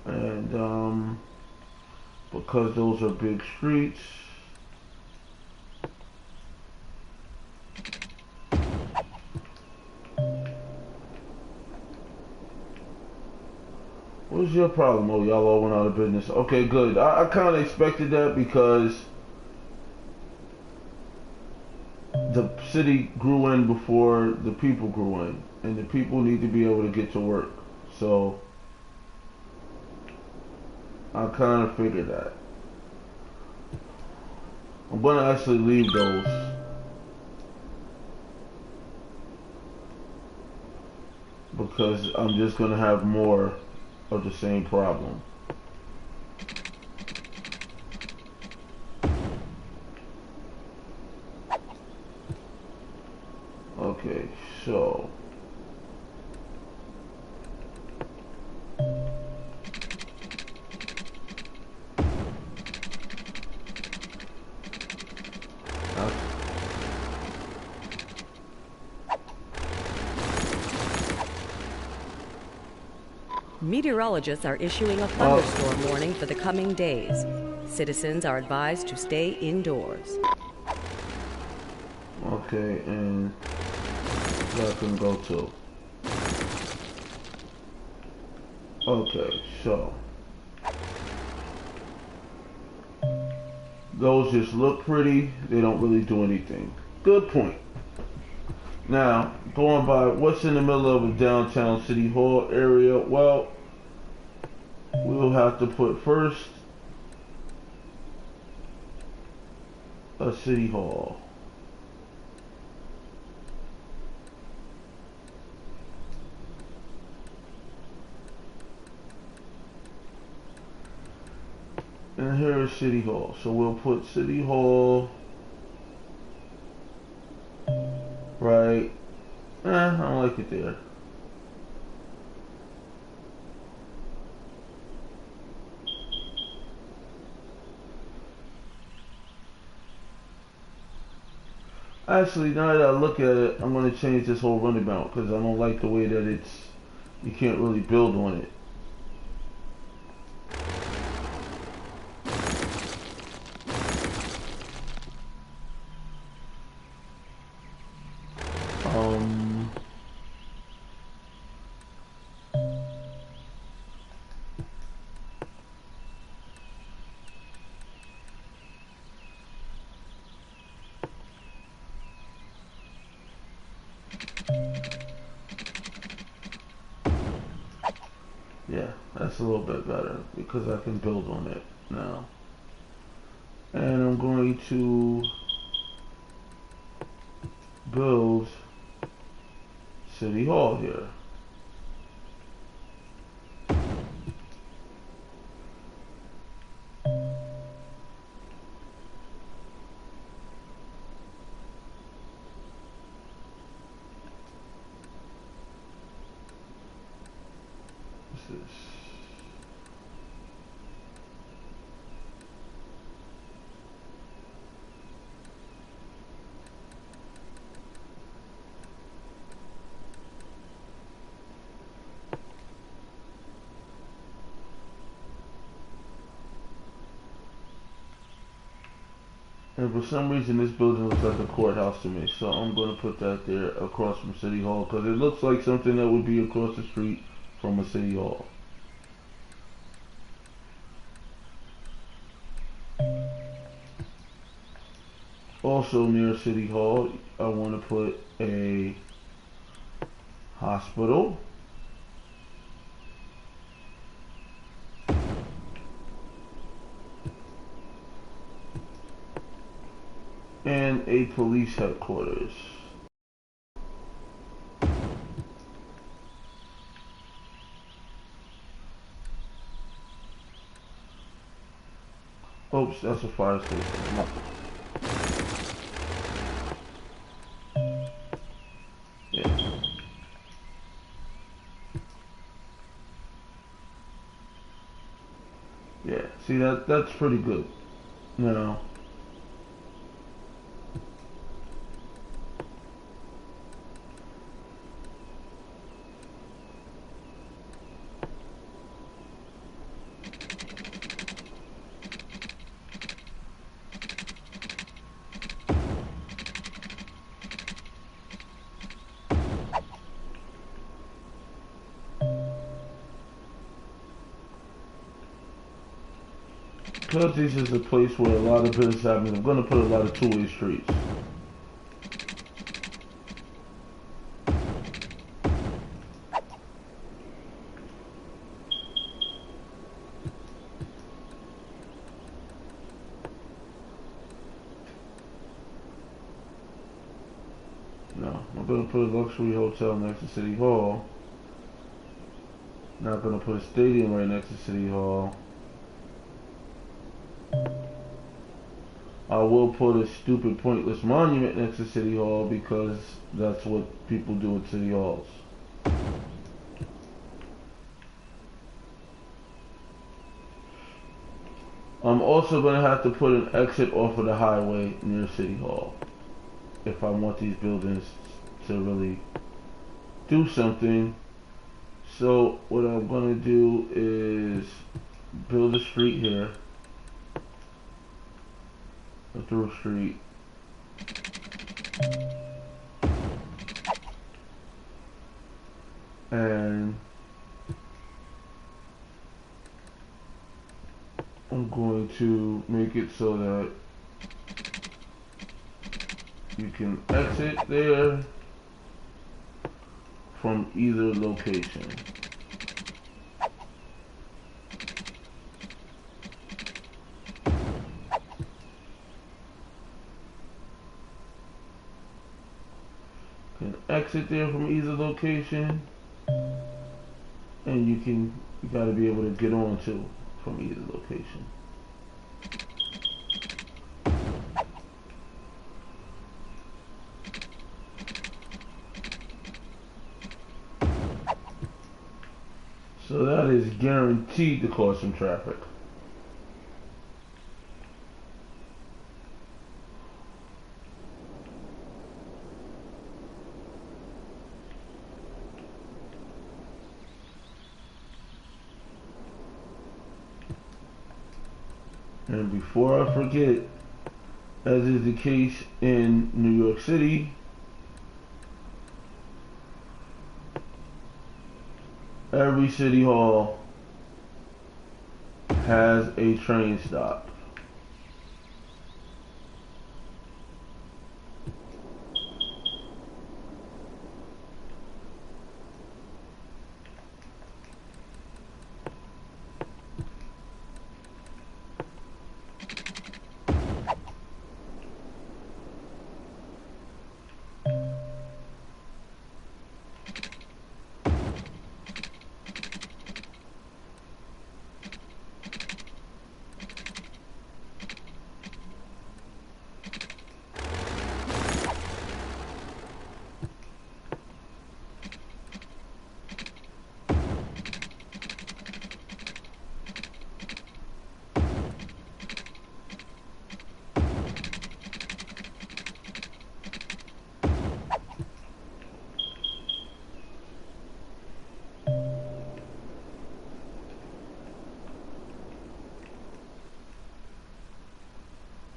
And because those are big streets, what's your problem? Oh, y'all all went out of business. Okay, good. I kind of expected that because the city grew in before the people grew in, and the people need to be able to get to work. So I kind of figured that. I'm gonna actually leave those because I'm just gonna have more of the same problem. Okay, so Meteorologists are issuing a thunderstorm warning for the coming days. Citizens are advised to stay indoors. okay, and that can go too. Okay, so those just look pretty. They don't really do anything. Good point. Now, going by what's in the middle of a downtown city hall area, well, we'll have to put first a city hall. And here's city hall. So we'll put city hall right. I don't like it there. Actually, now that I look at it, I'm going to change this whole runabout because I don't like the way that you can't really build on it. Um, yeah, that's a little bit better because I can build on it now. And I'm going to build City Hall here. This is and for some reason this building looks like a courthouse to me, so I'm going to put that there across from City Hall because it looks like something that would be across the street from a City Hall. Also near City Hall, I want to put a hospital and a police headquarters. Oops, that's a fire station. Yeah. Yeah. See that's pretty good. Now because this is a place where a lot of business happens, I'm gonna put a lot of two-way streets. I'm gonna put a luxury hotel next to City Hall. Not gonna put a stadium right next to City Hall. I will put a stupid pointless monument next to City Hall because that's what people do at City Halls. I'm also going to have to put an exit off of the highway near City Hall if I want these buildings to really do something. So what I'm going to do is build a street here, a through street. And I'm going to make it so that you can exit there from either location. You can exit there from either location, and you gotta be able to get on to from either location. So that is guaranteed to cause some traffic. And before I forget, as is the case in New York City, every city hall has a train stop.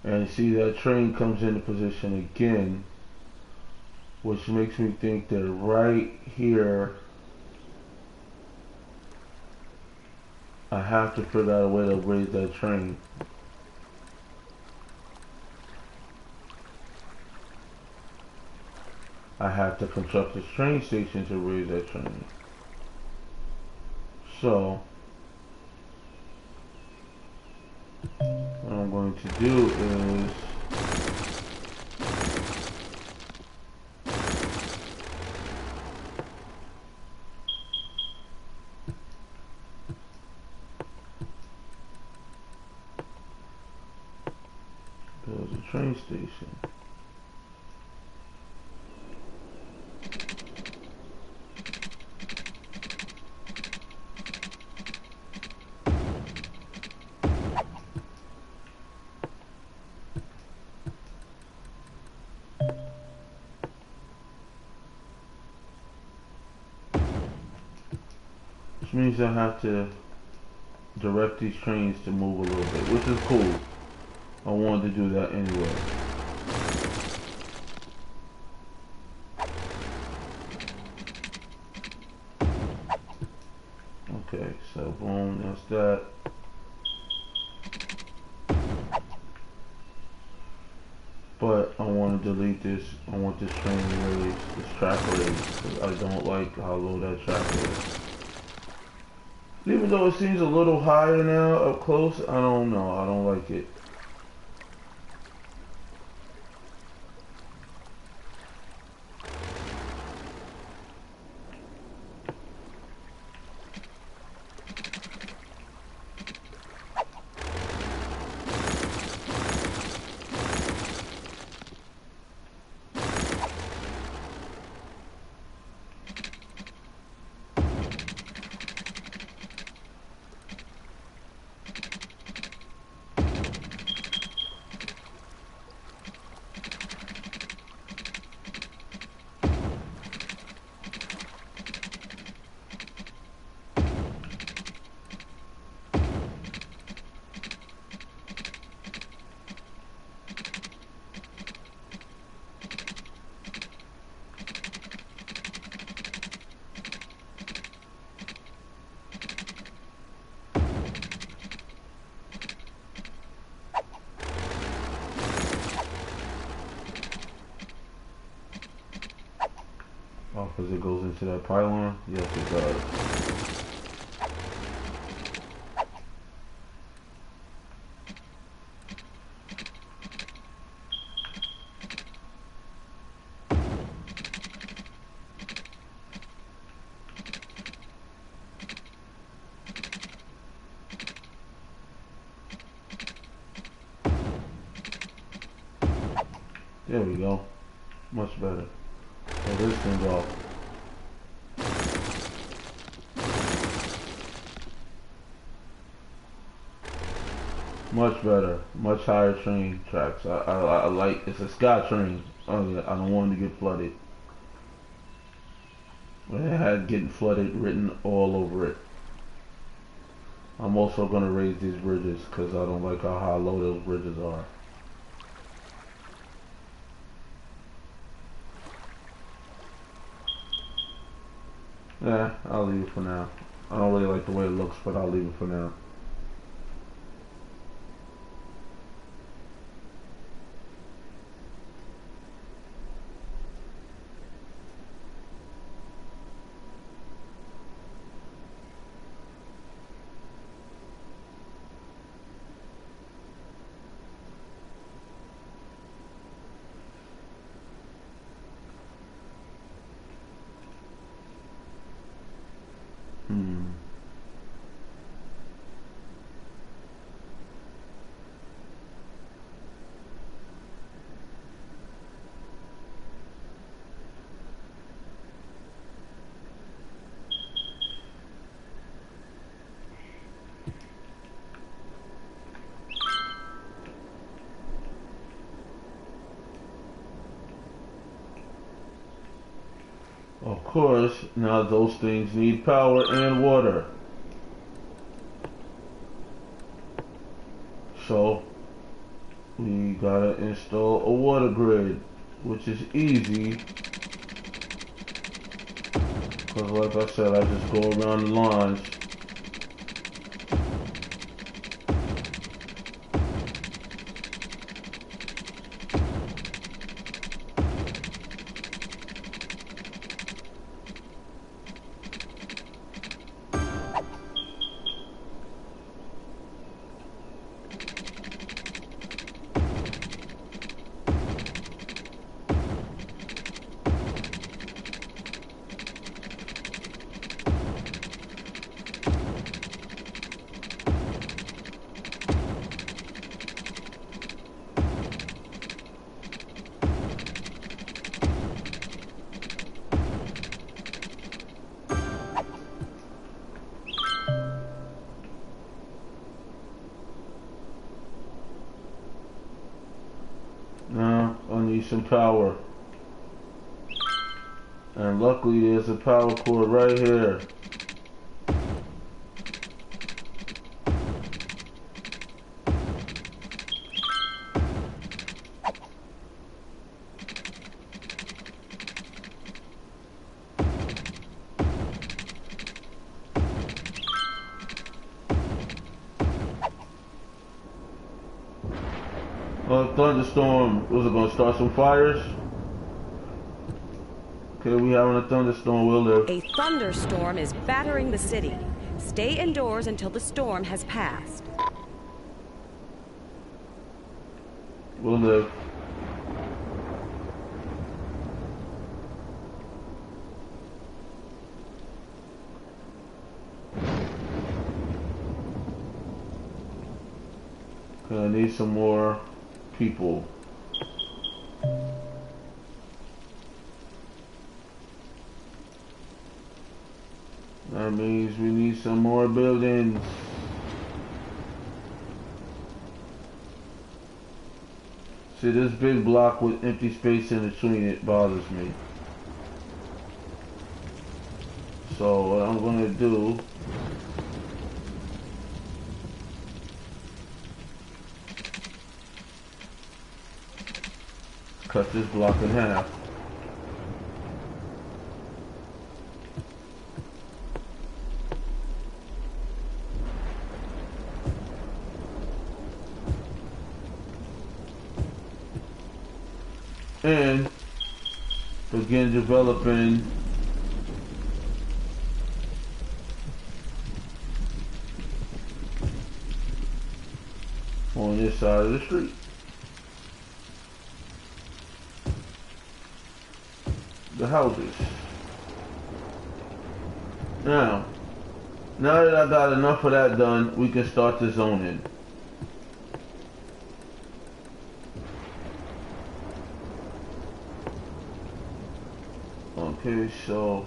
And see, that train comes into position again, which makes me think that right here I have to figure out a way to raise that train. I have to construct this train station to raise that train. So what I'm going to do is build a train station. Which means I have to direct these trains to move a little bit, which is cool. I wanted to do that anyway. Okay, so boom, that's that. But I want to delete this. I want this train raised, this track raised, because I don't like how low that track is. Even though it seems a little higher now up close, I don't know. I don't like it. Because it goes into that pylon? Yes, it does. There we go. Much better. Oh, this thing's off. Much better. Much higher train tracks. I like, it's a sky train. Oh yeah, I don't want it to get flooded. But it had getting flooded written all over it. I'm also going to raise these bridges because I don't like how low those bridges are. Yeah, I'll leave it for now. I don't really like the way it looks, but I'll leave it for now. Of course, now those things need power and water. So, we gotta install a water grid, which is easy. Because like I said, I just go around the lines. Now, I need some power. And luckily there's a power cord right here. Thunderstorm, was it gonna start some fires? Okay, we having a thunderstorm, we'll live. A thunderstorm is battering the city. Stay indoors until the storm has passed. We'll live. Okay, I need some more people. That means we need some more buildings. See, this big block with empty space in between it bothers me. So what I'm gonna do, cut this block in half. And begin developing this side of the street. The houses. Now that I got enough of that done, we can start the zoning. Okay, so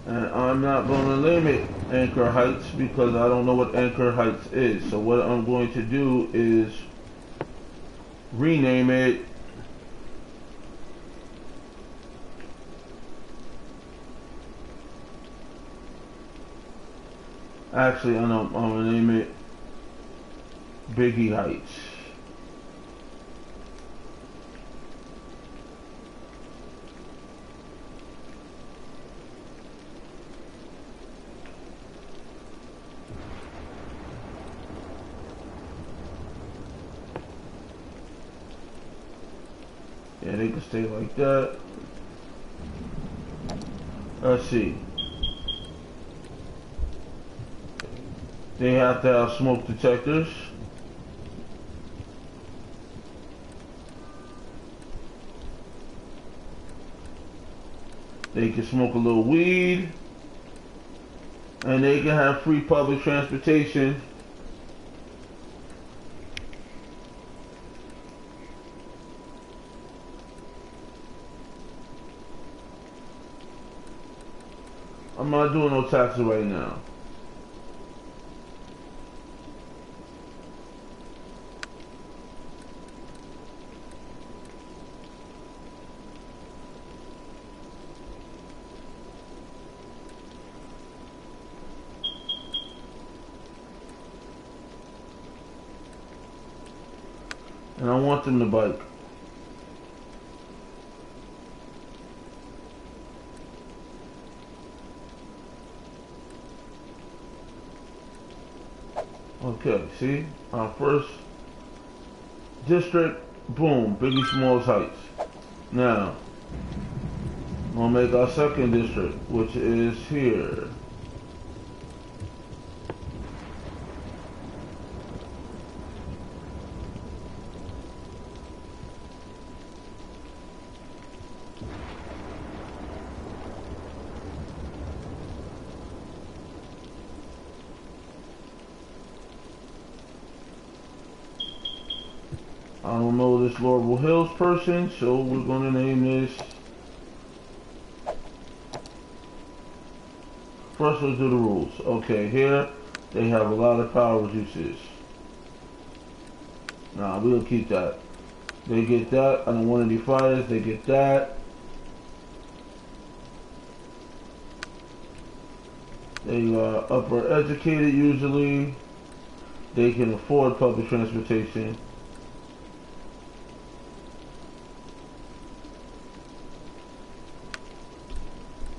and I'm not going to limit Anchor Heights because I don't know what Anchor Heights is. So what I'm going to do is rename it actually I'm going to name it Biggie Heights. Yeah, they can stay like that. Let's see. They have to have smoke detectors. They can smoke a little weed. And they can have free public transportation. I'm not doing no taxes right now. And I want them to bike. Okay, see? Our first district, boom, Biggie Smalls Heights. Now, we'll make our second district, which is here. I don't know this Laurel Hills person, so we're going to name this. First, let's do the rules. Okay, here they have a lot of power uses. Nah, we'll keep that. They get that. I don't want any fires. They get that. They are upper educated usually. They can afford public transportation.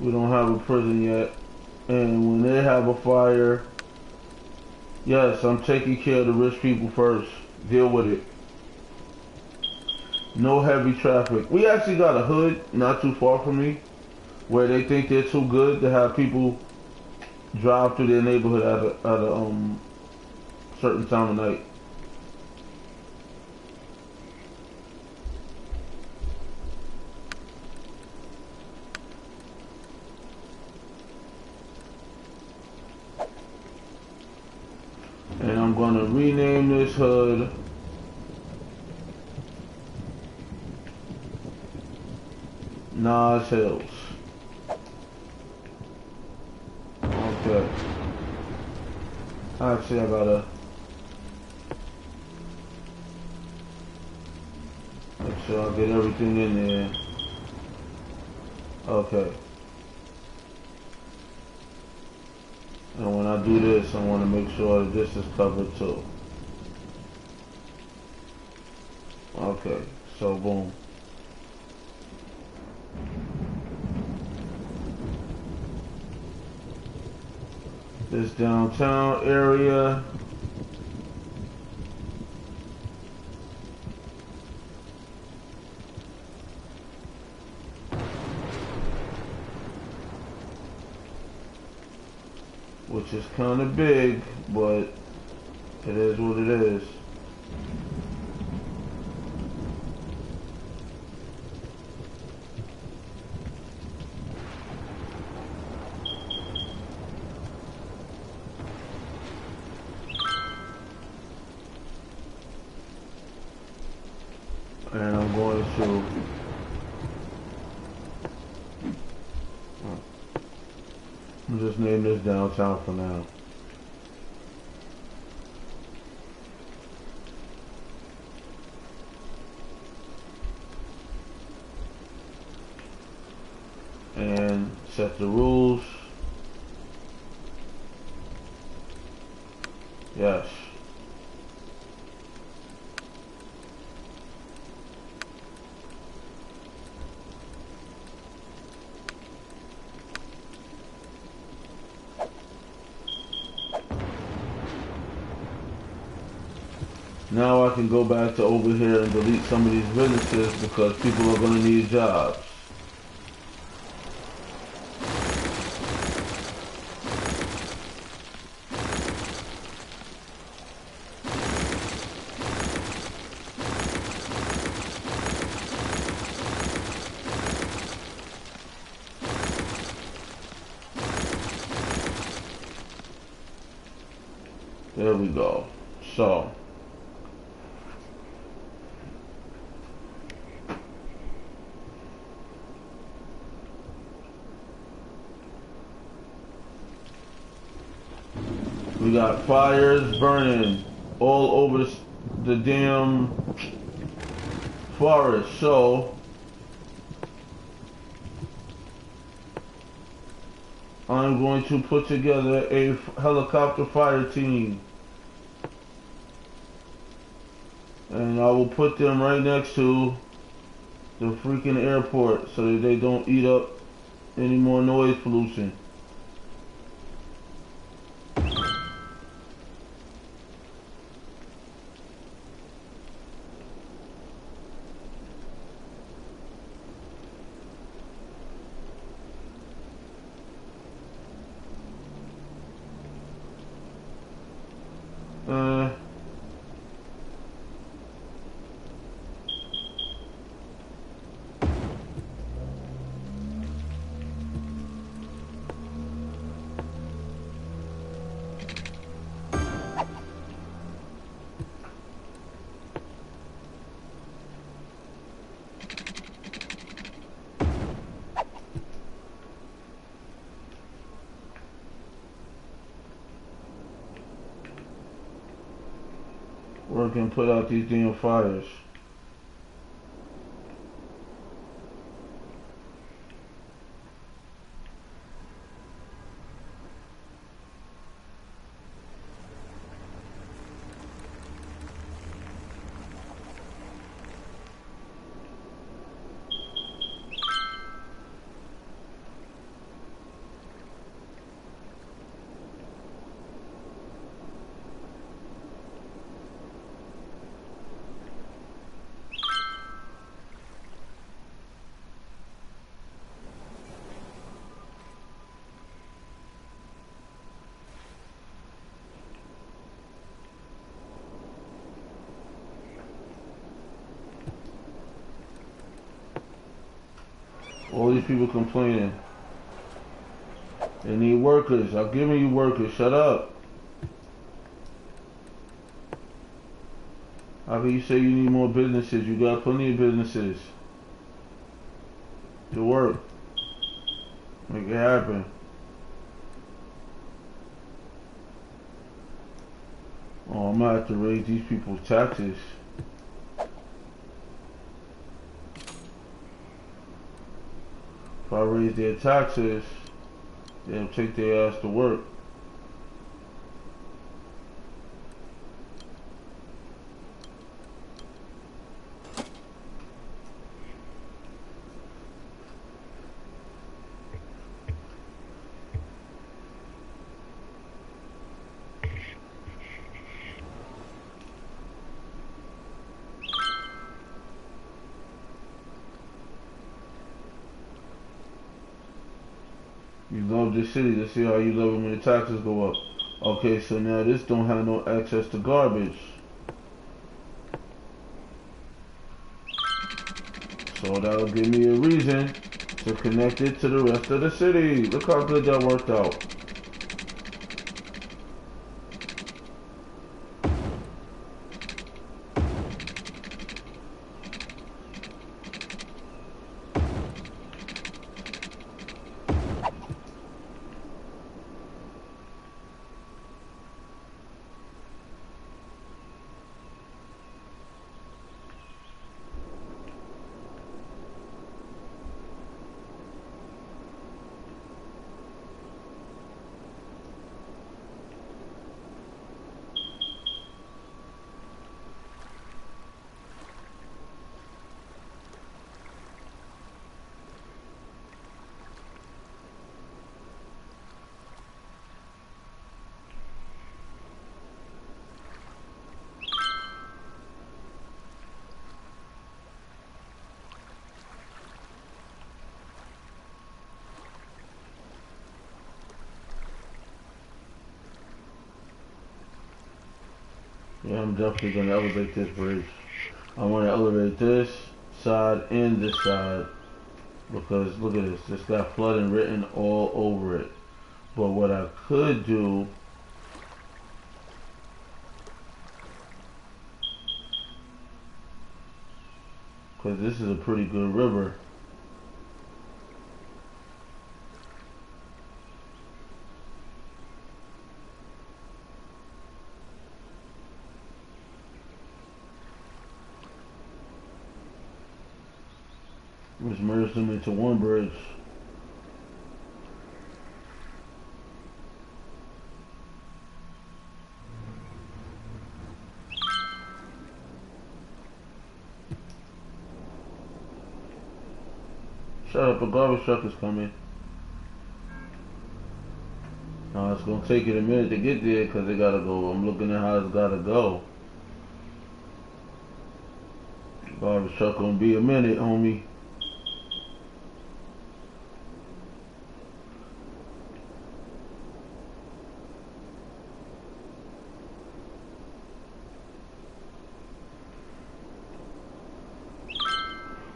We don't have a prison yet. And when they have a fire, yes, I'm taking care of the rich people first. Deal with it. No heavy traffic. We actually got a hood not too far from me where they think they're too good to have people drive through their neighborhood at a certain time of night. And I'm going to rename this hood Nas Hills. Okay. Actually, I gotta make sure I get everything in there. Okay. And when I do this, I want to make sure that this is covered too. Okay, so boom. this downtown area. Which is kind of big, but it is what it is. And I'm going to just name this downtown for now. And set the rules. Yes. Now I can go back to over here and delete some of these businesses because people are going to need jobs. There we go. So we got fires burning all over the damn forest. So I'm going to put together a helicopter fire team. And I will put them right next to the freaking airport so that they don't eat up any more noise pollution. Work and put out these damn fires. All these people complaining. They need workers. I'm giving you workers. Shut up. How can you say you need more businesses? You got plenty of businesses to work. Make it happen. Oh, I'm gonna have to raise these people's taxes. If I raise their taxes, they'll take their ass to work. with this city to see how you living when the taxes go up. Okay, so now this don't have no access to garbage. So that'll give me a reason to connect it to the rest of the city. Look how good that worked out. Yeah, I'm definitely gonna elevate this bridge. I want to elevate this side and this side because look at this. This got flooding written all over it. But what I could do, because this is a pretty good river. Just merge them into one bridge. Shut up, a garbage truck is coming. Now it's gonna take it a minute to get there because they gotta go. I'm looking at how it's gotta go. Garbage truck gonna be a minute, homie.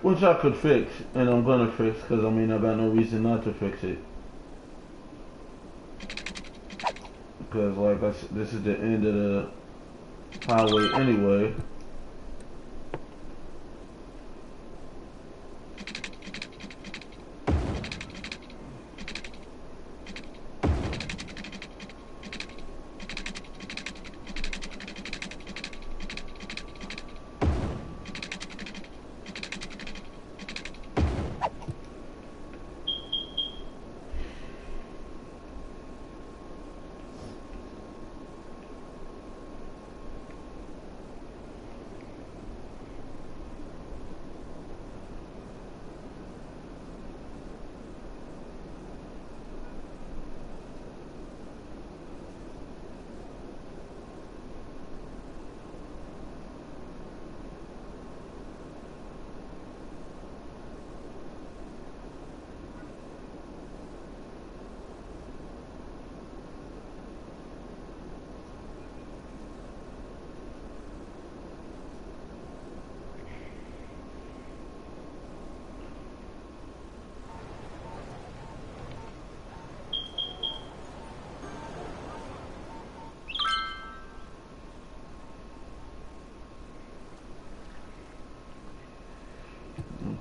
Which I could fix, and I'm gonna fix, because I mean I got no reason not to fix it. Because like I said, this is the end of the highway anyway.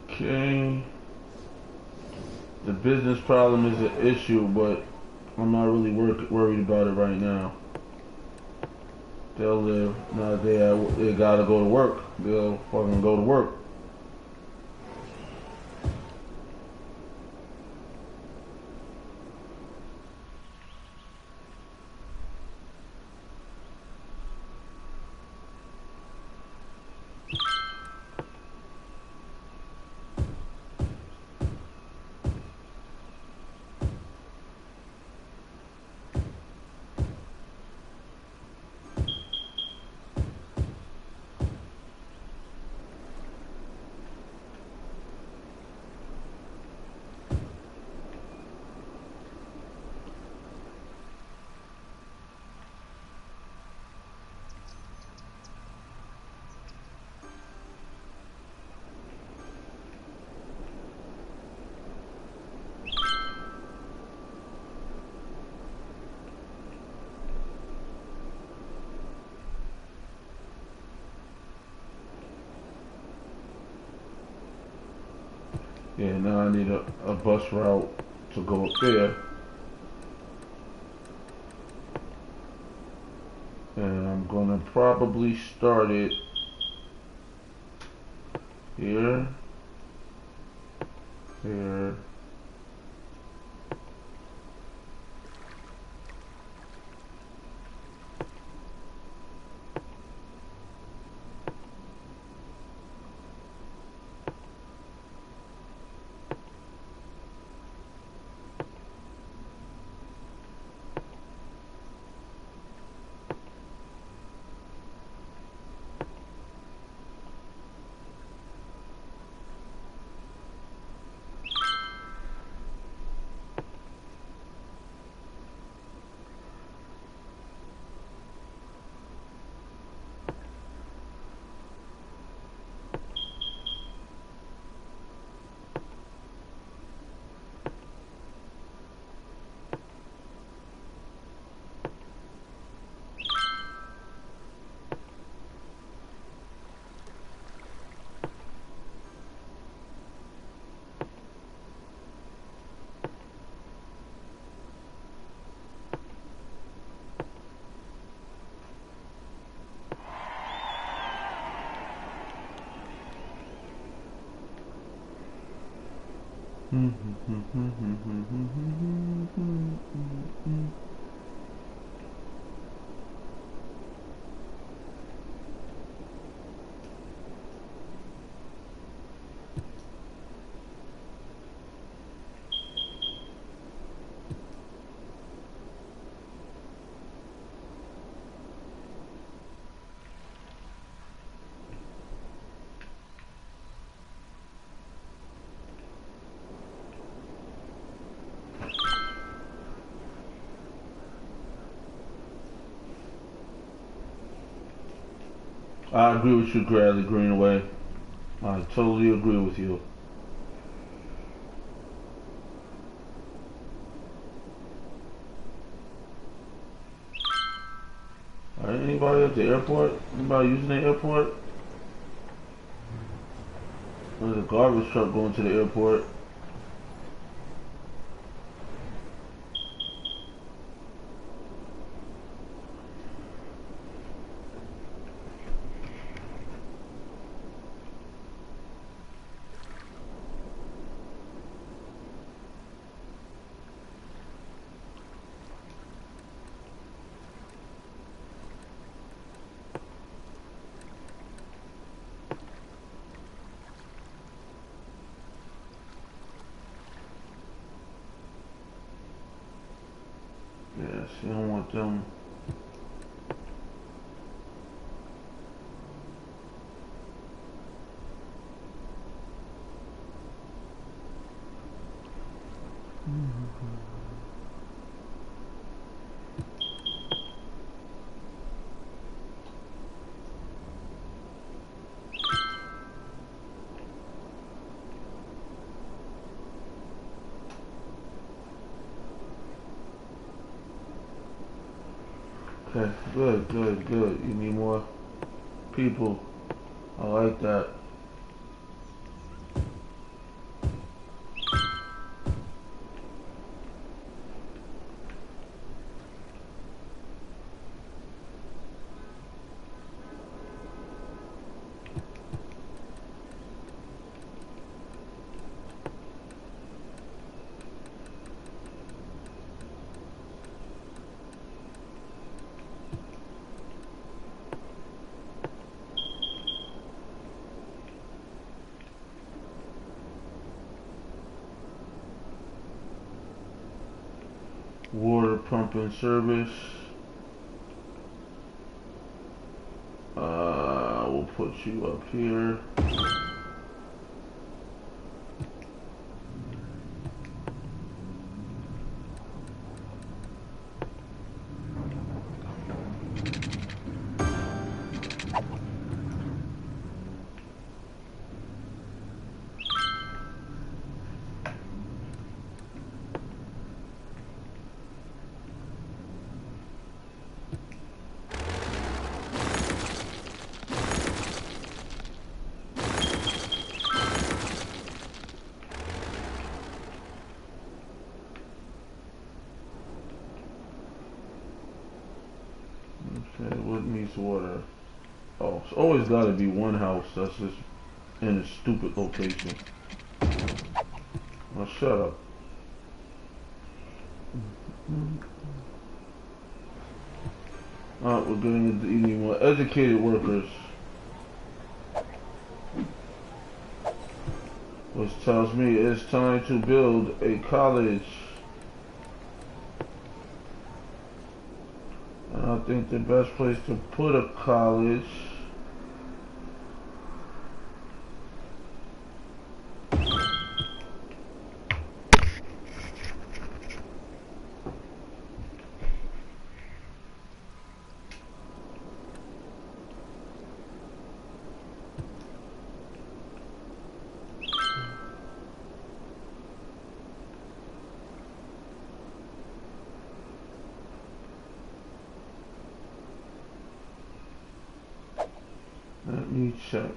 Okay. The business problem is an issue, but I'm not really worried about it right now. They'll live. Now they gotta go to work. They'll fucking go to work. Yeah, now I need a bus route to go up there. And I'm gonna probably start it here, here. I agree with you, Bradley Greenaway. I totally agree with you. Alright, anybody at the airport? Anybody using the airport? There's a garbage truck going to the airport. Yes, you don't want them. Okay, good, good, good. You need more people. I like that. Water pumping service. We'll put you up here. water. Oh, it's always got to be one house that's just in a stupid location. Now shut up. Alright, we're getting into eating more educated workers. Which tells me it's time to build a college. And I think the best place to put a college let me check.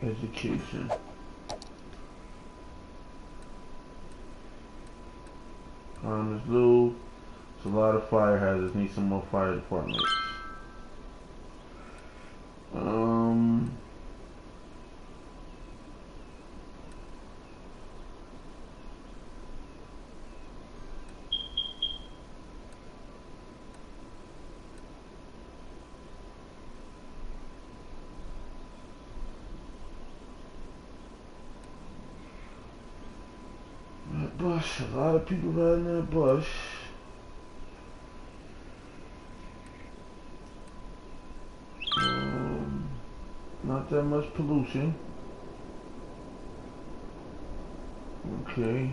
Education. There's little. It's a lot of fire hazards. Need some more fire departments. That bus. A lot of people riding that bus. Not that much pollution. Okay.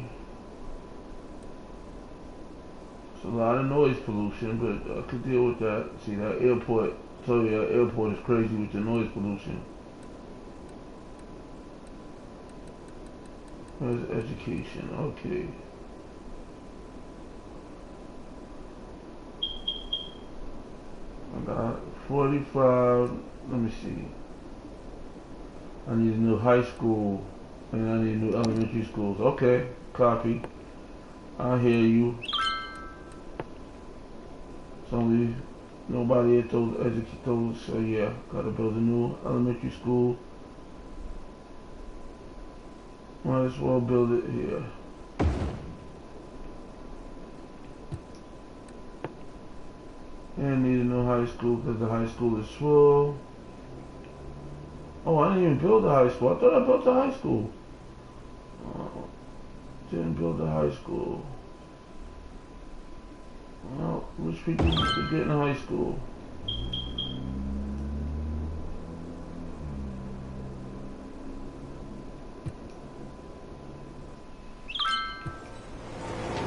It's a lot of noise pollution, but I could deal with that. See, that airport, tell you that airport is crazy with the noise pollution. Where's education? Okay. I got 45. Let me see. I need a new high school, and I need new elementary schools. Okay, copy. I hear you. It's only nobody at those educators, so yeah, gotta build a new elementary school. Might as well build it here. And need a new high school because the high school is full. Oh, I didn't even build the high school. I thought I built the high school. Oh, didn't build the high school. Well, rich people could get in high school.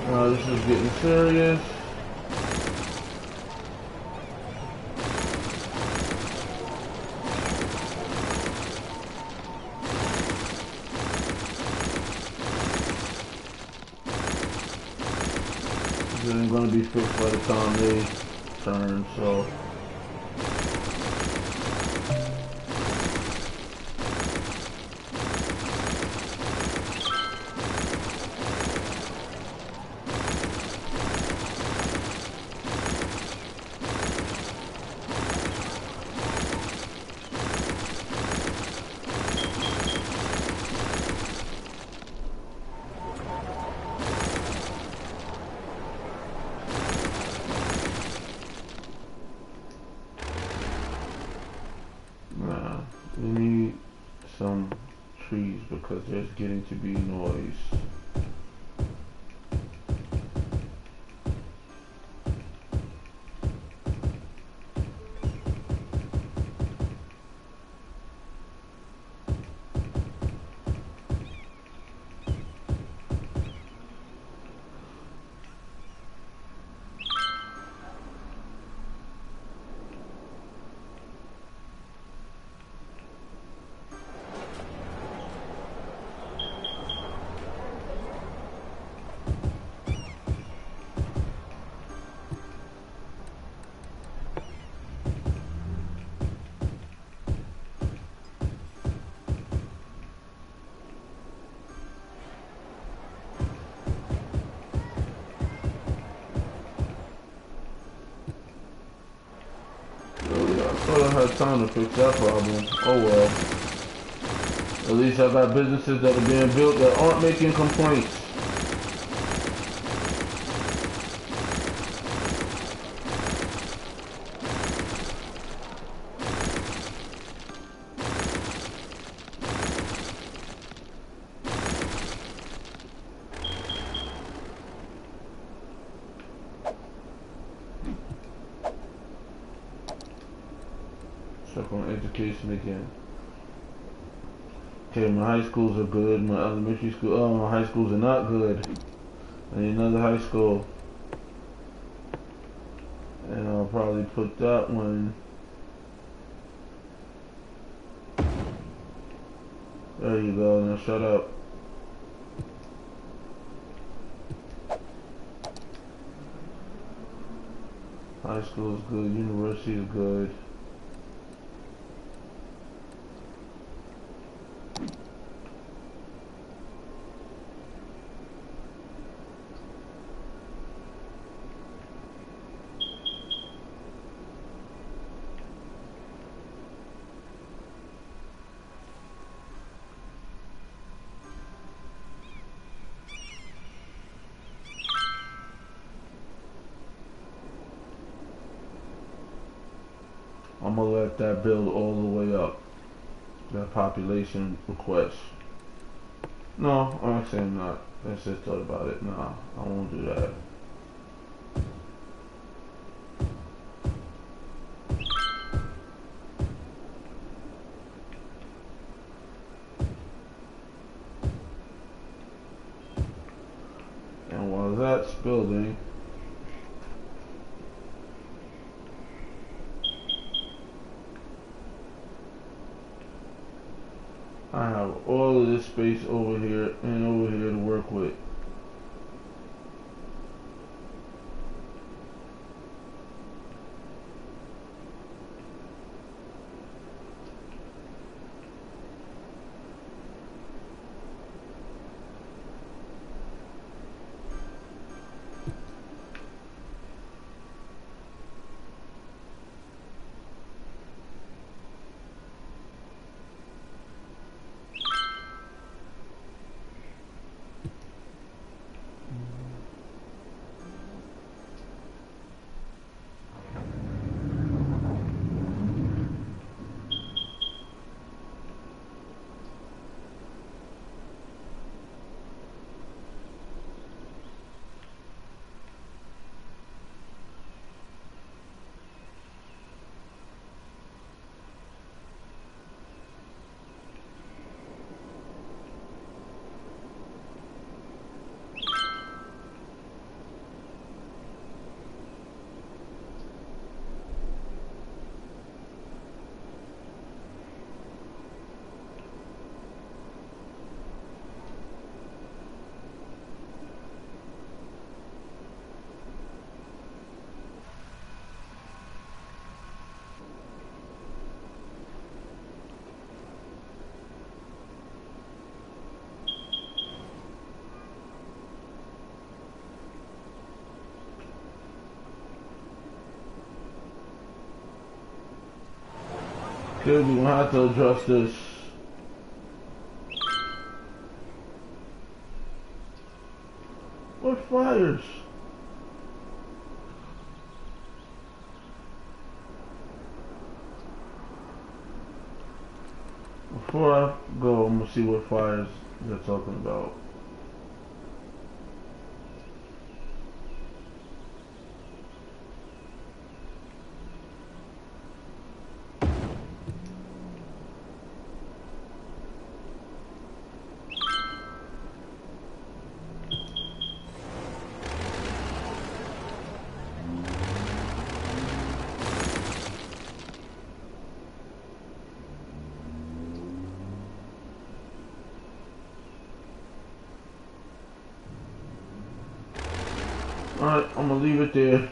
Now this is getting serious. It ain't gonna be fixed by the time they turn, so. We need some trees because there's getting to be noise. time to fix that problem. Oh well. At least I got businesses that are being built that aren't making complaints. Check on education again. Okay, my high schools are good. My elementary school, oh, my high schools are not good. I need another high school. And I'll probably put that one. There you go, now shut up. High school is good, university is good. I'm gonna let that build all the way up. That population request. No, I'm saying not. Let's just thought about it. Nah, I won't do that. And while that's building, I have all of this space over here and over here to work with. Okay, we're gonna have to address this. What fires? Before I go, I'm gonna see what fires they're talking about. Alright, I'm gonna leave it there.